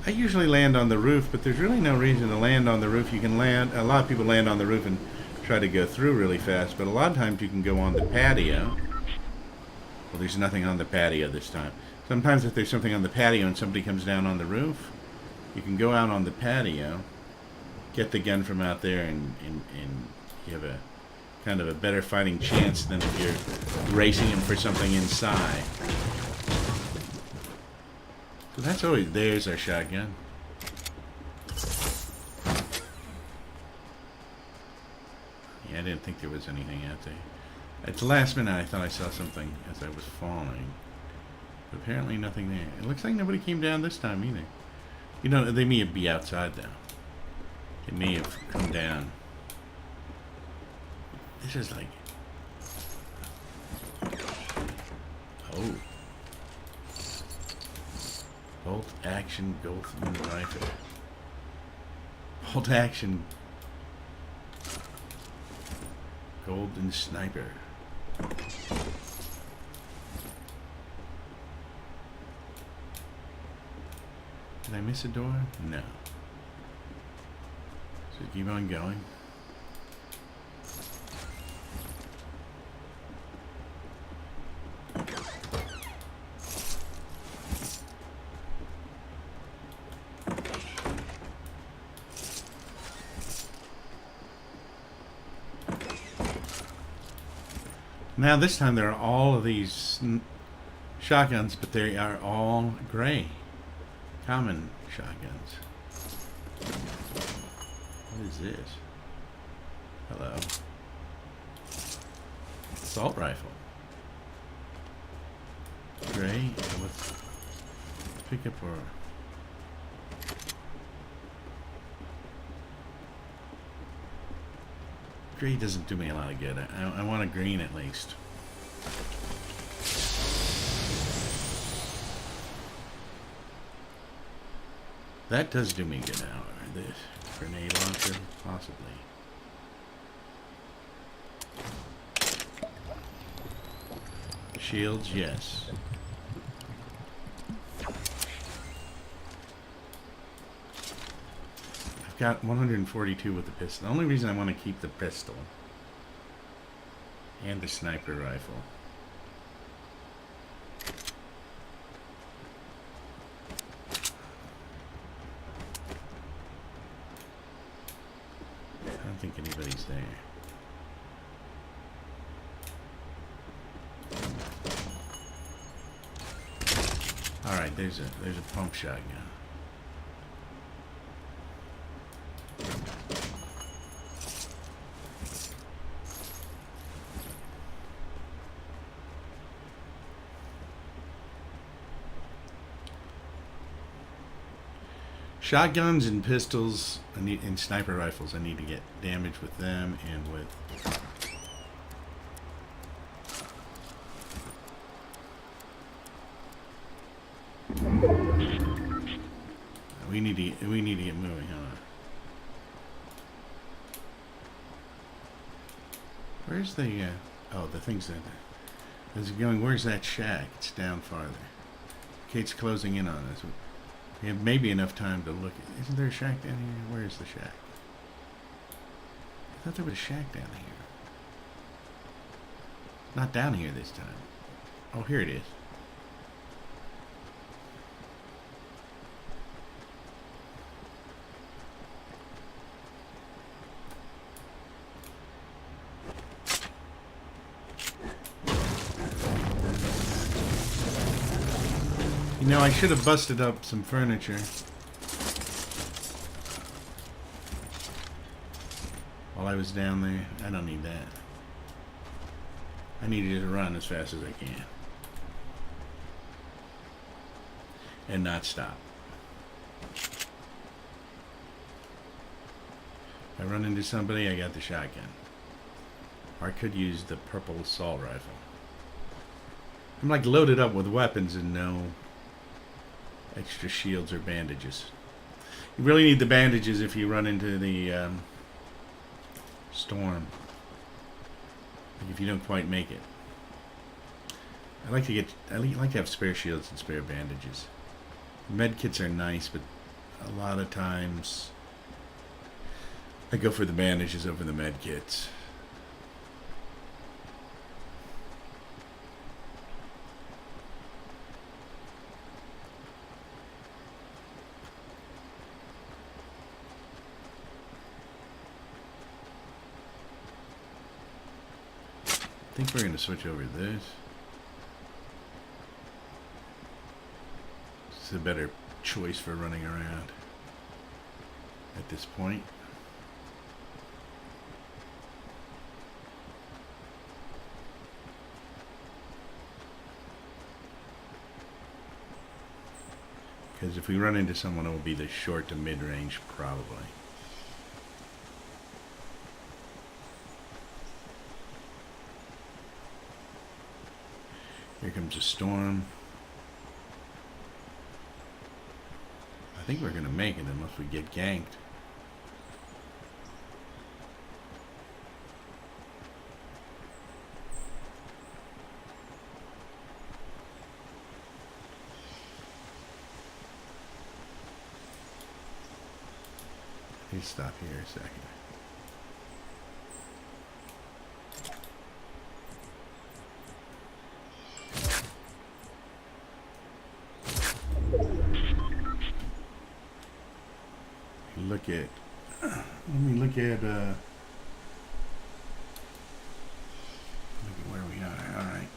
I usually land on the roof, but there's really no reason to land on the roof. You can land, a lot of people land on the roof and try to go through really fast, but a lot of times you can go on the patio. Well, there's nothing on the patio this time. Sometimes if there's something on the patio and somebody comes down on the roof, you can go out on the patio, get the gun from out there, and you have a kind of a better fighting chance than if you're racing him for something inside. So that's always, there's our shotgun. Yeah, I didn't think there was anything out there. At the last minute I thought I saw something as I was falling. But apparently nothing there. It looks like nobody came down this time either. You know, they may be outside though. They may have come down. This is like... Oh. Bolt action Golden rifle. Bolt action Golden sniper. Did I miss a door? No. So keep on going. Now this time there are all of these shotguns, but they are all gray. Common shotguns. What is this? Hello. Assault rifle. Great. Let's pick up our... Gray doesn't do me a lot of good. I want a green at least. That does do me good now. This grenade launcher, possibly. Shields, yes. I've got 142 with the pistol. The only reason I want to keep the pistol and the sniper rifle. I don't think anybody's there. All right, there's a pump shotgun. Shotguns and pistols and sniper rifles. I need to get damage with them and with. We need to get moving, huh? Where's the oh, the thing's that is it going? Where's that shack? It's down farther. Kate's closing in on us. We have maybe enough time to look at. Isn't there a shack down here? Where is the shack? I thought there was a shack down here. Not down here this time. Oh, here it is. You know, I should have busted up some furniture. While I was down there. I don't need that. I need to just run as fast as I can. And not stop. If I run into somebody, I got the shotgun. Or I could use the purple assault rifle. I'm like loaded up with weapons and no extra shields or bandages. You really need the bandages if you run into the storm. Like if you don't quite make it. I like to have spare shields and spare bandages. Med kits are nice, but a lot of times I go for the bandages over the med kits. I think we're going to switch over to this. It's a better choice for running around at this point. Because if we run into someone, it will be the short to mid-range probably. Here comes a storm. I think we're going to make it unless we get ganked. Please stop here a second. Look at, let me look at where we are. All right.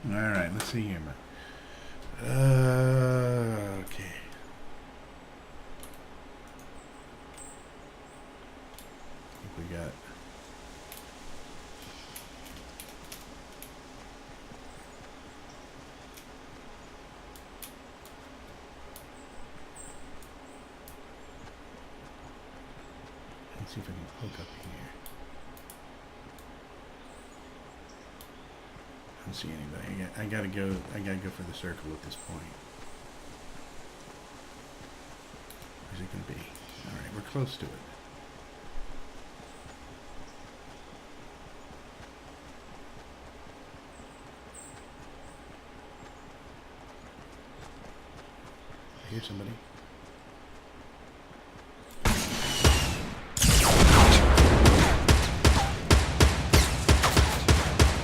All right, let's see here, man. got. Let's see if I can hook up here. I don't see anybody. I gotta go for the circle at this point. Where's it gonna be? Alright, we're close to it. I hear somebody.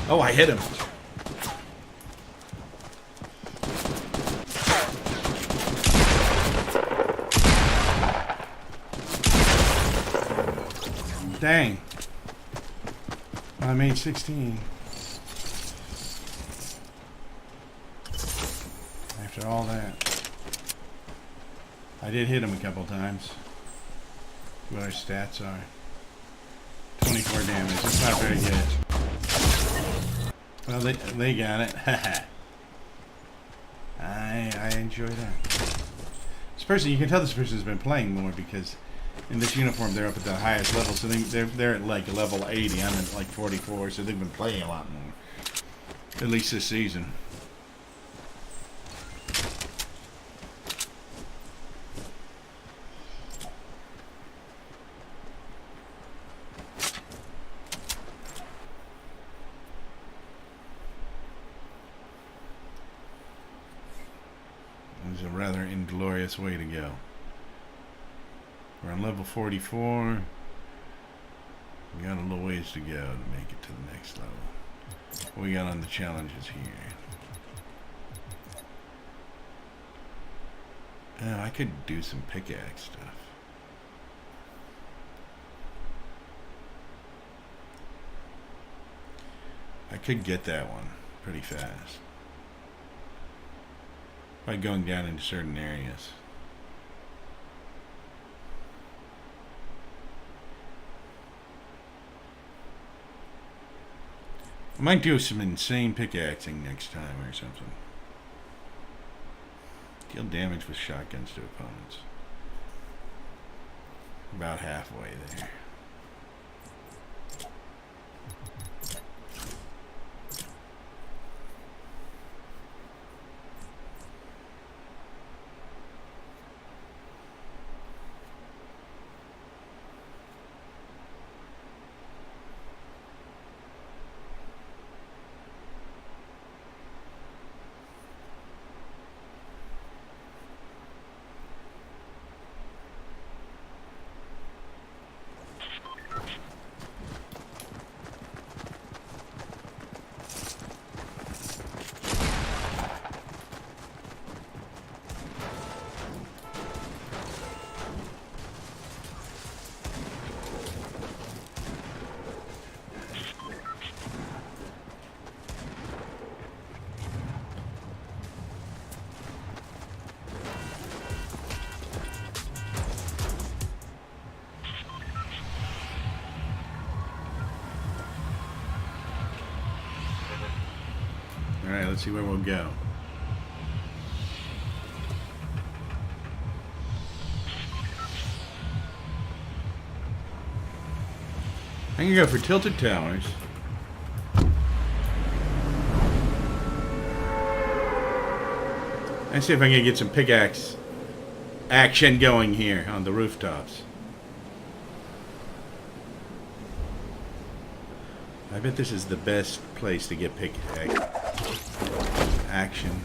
Oh, I hit him. Dang. I made 16. After all that. I did hit him a couple times. See what our stats are. 24 damage. That's not very good. Well, they got it. I enjoy that. This person, you can tell this person has been playing more because in this uniform they're up at the highest level, so they're at like level 80. I'm at like 44, so they've been playing a lot more. At least this season. It was a rather inglorious way to go. We're on level 44. We got a little ways to go to make it to the next level. What we got on the challenges here? Oh, I could do some pickaxe stuff. I could get that one pretty fast by going down into certain areas. I might do some insane pickaxing next time or something. Deal damage with shotguns to opponents. About halfway there. Alright, let's see where we'll go. I can go for Tilted Towers. Let's see if I can get some pickaxe action going here on the rooftops. I bet this is the best place to get pickaxe action.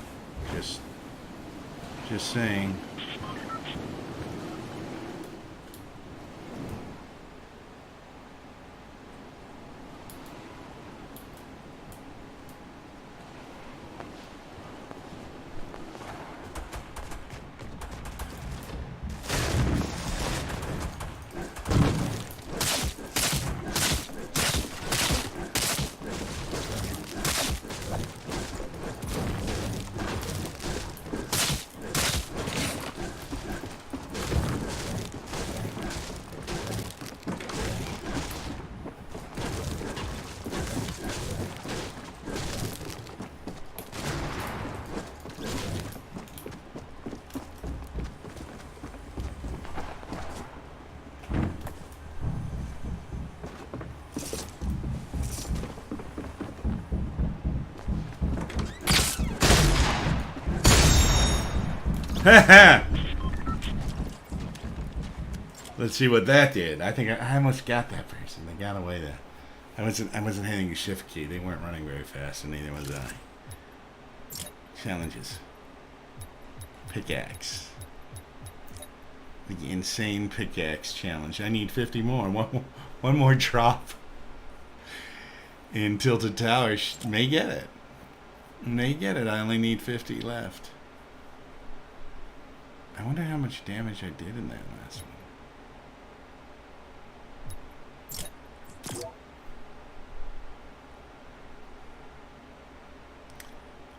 Just saying. Let's see what that did. I think I almost got that person. They got away there. I wasn't hitting the shift key. They weren't running very fast, and neither was I. Challenges. Pickaxe. The insane pickaxe challenge. I need 50 more. One more drop. In Tilted Towers. May get it. May get it. I only need 50 left. I wonder how much damage I did in that last one.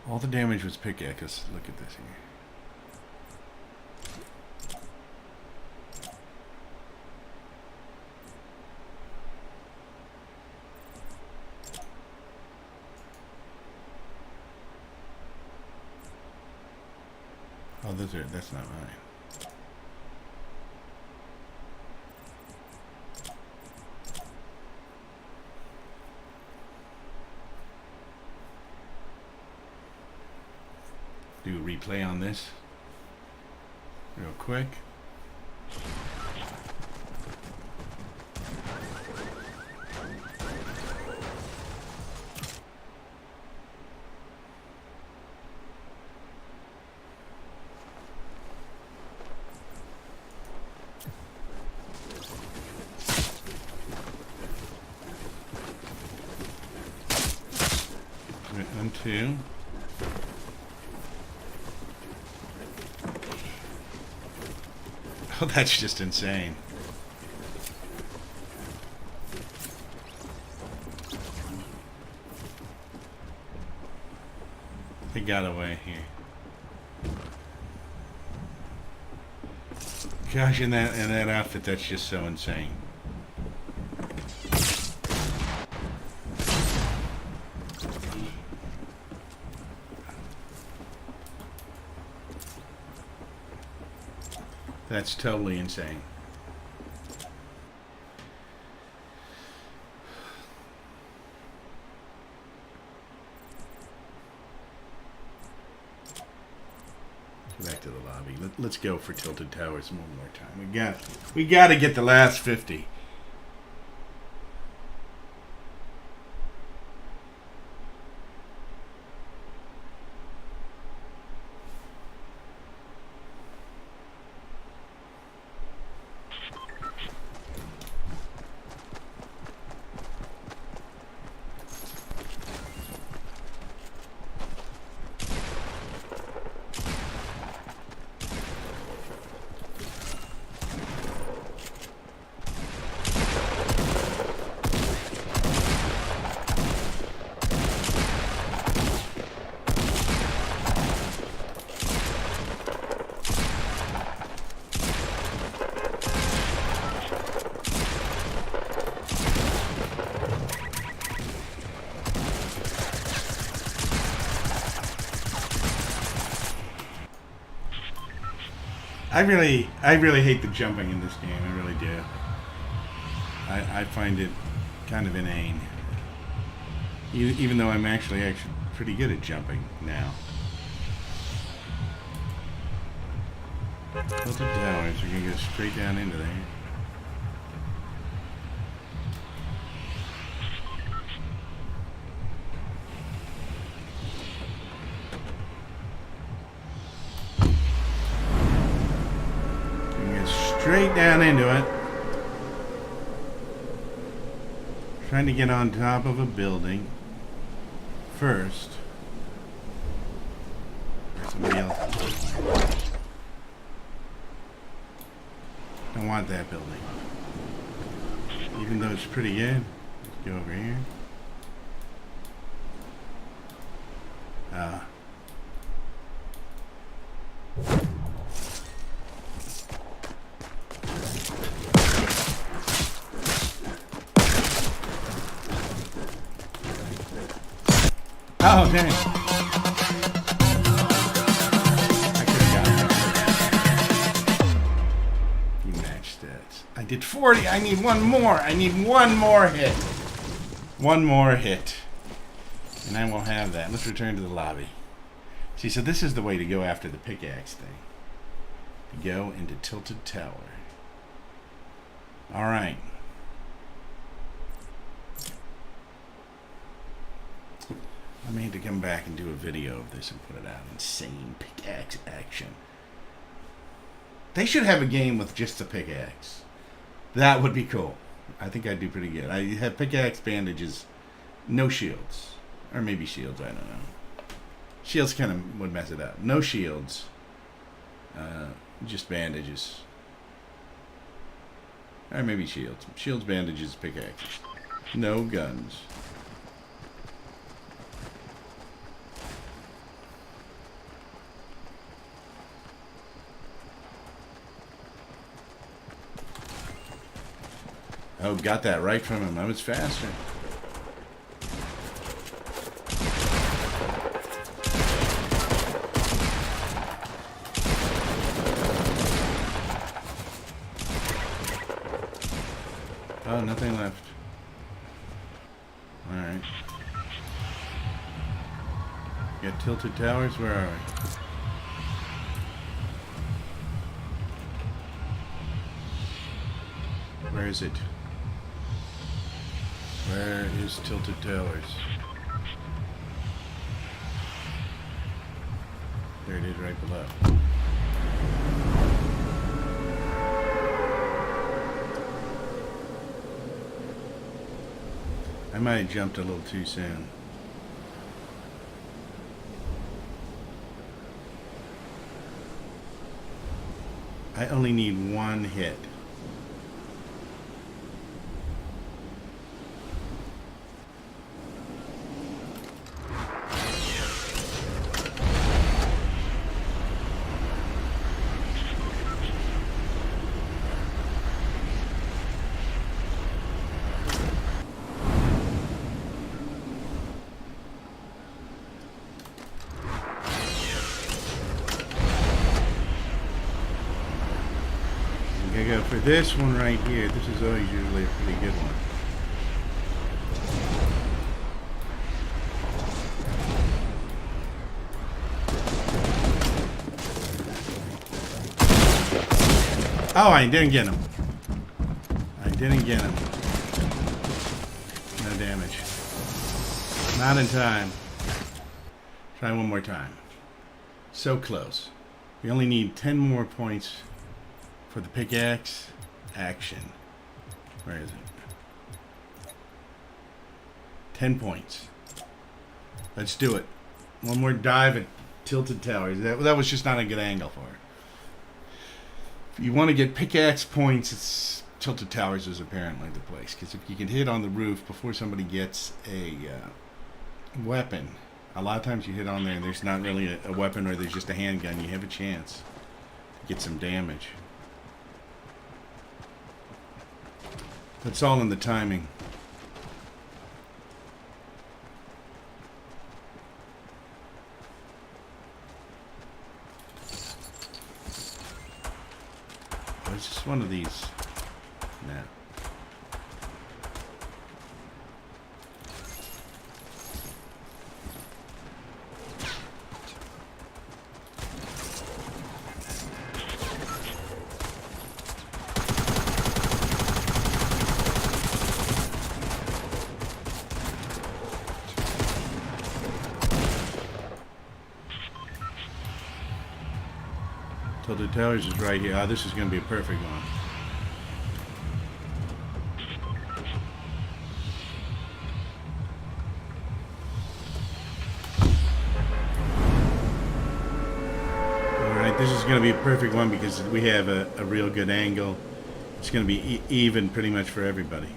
All the damage was pickaxe. Look at this here. Oh, that's not mine. Do a replay on this real quick. One, two. Oh, that's just insane. They got away here. Gosh, in that outfit, that's just so insane. That's totally insane. Back to the lobby. Let's go for Tilted Towers one more time. We got to get the last 50. I really hate the jumping in this game. I really do. I find it kind of inane. Even though I'm actually pretty good at jumping now. Tilted Towers. We're gonna go straight down into there. Straight down into it. Trying to get on top of a building first. Somebody else. Don't want that building. Even though it's pretty good. Let's go over here. Oh, dang. I could have gotten it. You matched that. I did 40. I need one more. I need one more hit. One more hit. And I will have that. Let's return to the lobby. See, so this is the way to go after the pickaxe thing. go into Tilted Tower. All right. I may have to come back and do a video of this and put it out. Insane pickaxe action. They should have a game with just the pickaxe. That would be cool. I think I'd do pretty good. I have pickaxe, bandages, no shields. Or maybe shields, I don't know. Shields kind of would mess it up. No shields. Just bandages. Or maybe shields. Shields, bandages, pickaxes. No guns. Oh, got that right from him. I was faster. Oh, nothing left. Alright. Got Tilted Towers? Where are we? Where is it? Where is Tilted Towers? There it is right below. I might have jumped a little too soon. I only need one hit. For this one right here, this is always usually a pretty good one. Oh, I didn't get him. I didn't get him. No damage. Not in time. Try one more time. So close. We only need 10 more points for the pickaxe action. Where is it? 10 points. Let's do it. One more dive at Tilted Towers. That was just not a good angle for it. If you want to get pickaxe points, Tilted Towers is apparently the place. Because if you can hit on the roof before somebody gets a weapon, a lot of times you hit on there and there's not really a weapon, or there's just a handgun, you have a chance to get some damage. It's all in the timing. Oh, it's just one of these. Nah. Tilted Towers is right here. Oh, this is going to be a perfect one. Alright, this is going to be a perfect one because we have a real good angle. It's going to be even pretty much for everybody.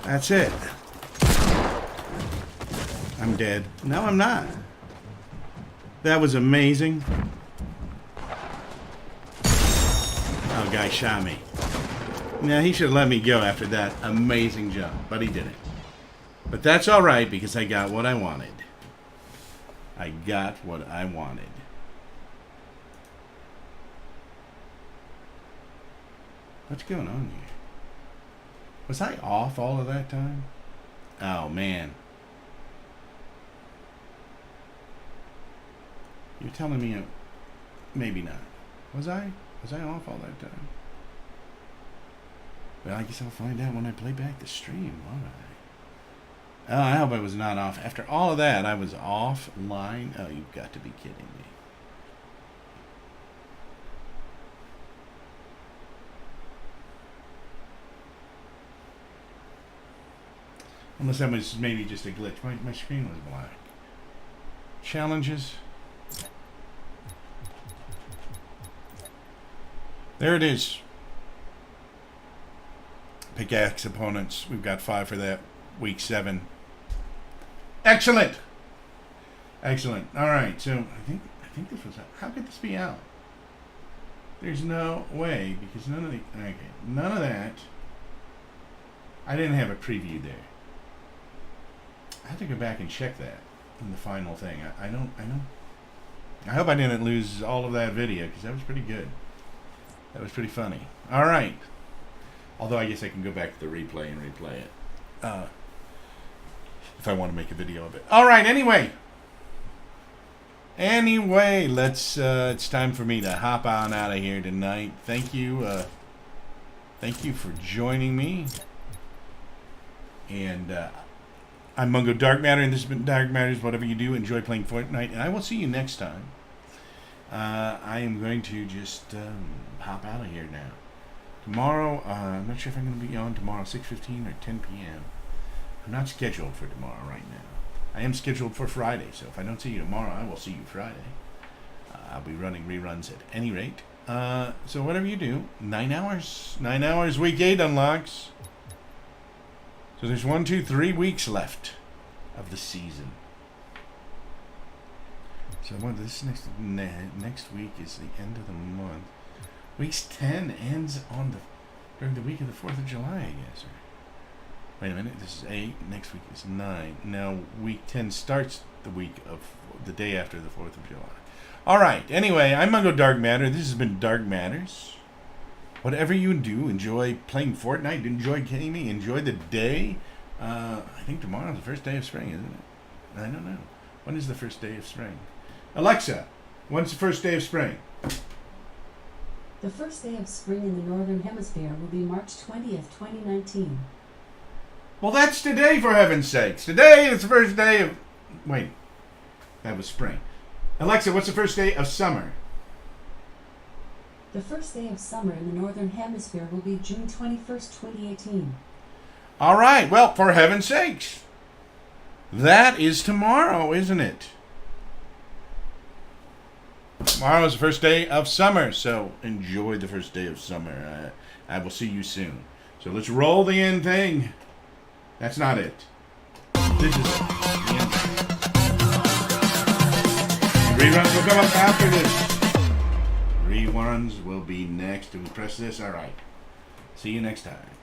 That's it. I'm dead. No, I'm not. That was amazing. Oh, guy shot me. Yeah, he should have let me go after that amazing jump, but he didn't. But that's all right because I got what I wanted. I got what I wanted. What's going on here? Was I off all of that time? Oh, man. You're telling me maybe not. Was I? Was I off all that time? Well, I guess I'll find out when I play back the stream, won't I? Oh, I hope I was not off. After all of that, I was offline. Oh, you've got to be kidding me. Unless that was maybe just a glitch. My screen was black. Challenges. There it is. Pickaxe opponents. We've got 5 for that. Week 7. Excellent. Excellent. All right. So I think this was. How could this be out? There's no way because none of that. I didn't have a preview there. I have to go back and check that in the final thing. I know. I hope I didn't lose all of that video because that was pretty good. That was pretty funny. All right. Although I guess I can go back to the replay and replay it. If I want to make a video of it. All right, anyway, let's it's time for me to hop on out of here tonight. Thank you for joining me. And I'm Mungo Dark Matter, and this has been Dark Matters. Whatever you do, enjoy playing Fortnite, and I will see you next time. I am going to just hop out of here now. Tomorrow, I'm not sure if I'm going to be on tomorrow, 6:15 or 10 p.m. I'm not scheduled for tomorrow right now. I am scheduled for Friday, so if I don't see you tomorrow, I will see you Friday. I'll be running reruns at any rate. So whatever you do, 9 hours. 9 hours, week 8 unlocks. So there's 1, 2, 3 weeks left of the season. So this next week is the end of the month. Weeks 10 ends during the week of the 4th of July, I guess. Wait a minute, this is 8, next week is 9. Now week 10 starts the week of the day after the 4th of July. Alright, anyway, I'm Mungo Dark Matter. This has been Dark Matters. Whatever you do, enjoy playing Fortnite, enjoy gaming, enjoy the day. I think tomorrow's the first day of spring, isn't it? I don't know. When is the first day of spring? Alexa, when's the first day of spring? The first day of spring in the Northern Hemisphere will be March 20th, 2019. Well, that's today, for heaven's sakes. Today is the first day of... Wait, that was spring. Alexa, what's the first day of summer? The first day of summer in the Northern Hemisphere will be June 21st, 2018. All right, well, for heaven's sakes. That is tomorrow, isn't it? Tomorrow is the first day of summer, so enjoy the first day of summer. I will see you soon. So let's roll the end thing. That's not it. This is it. The end thing. Reruns will come up after this. Reruns will be next. Do we press this? All right. See you next time.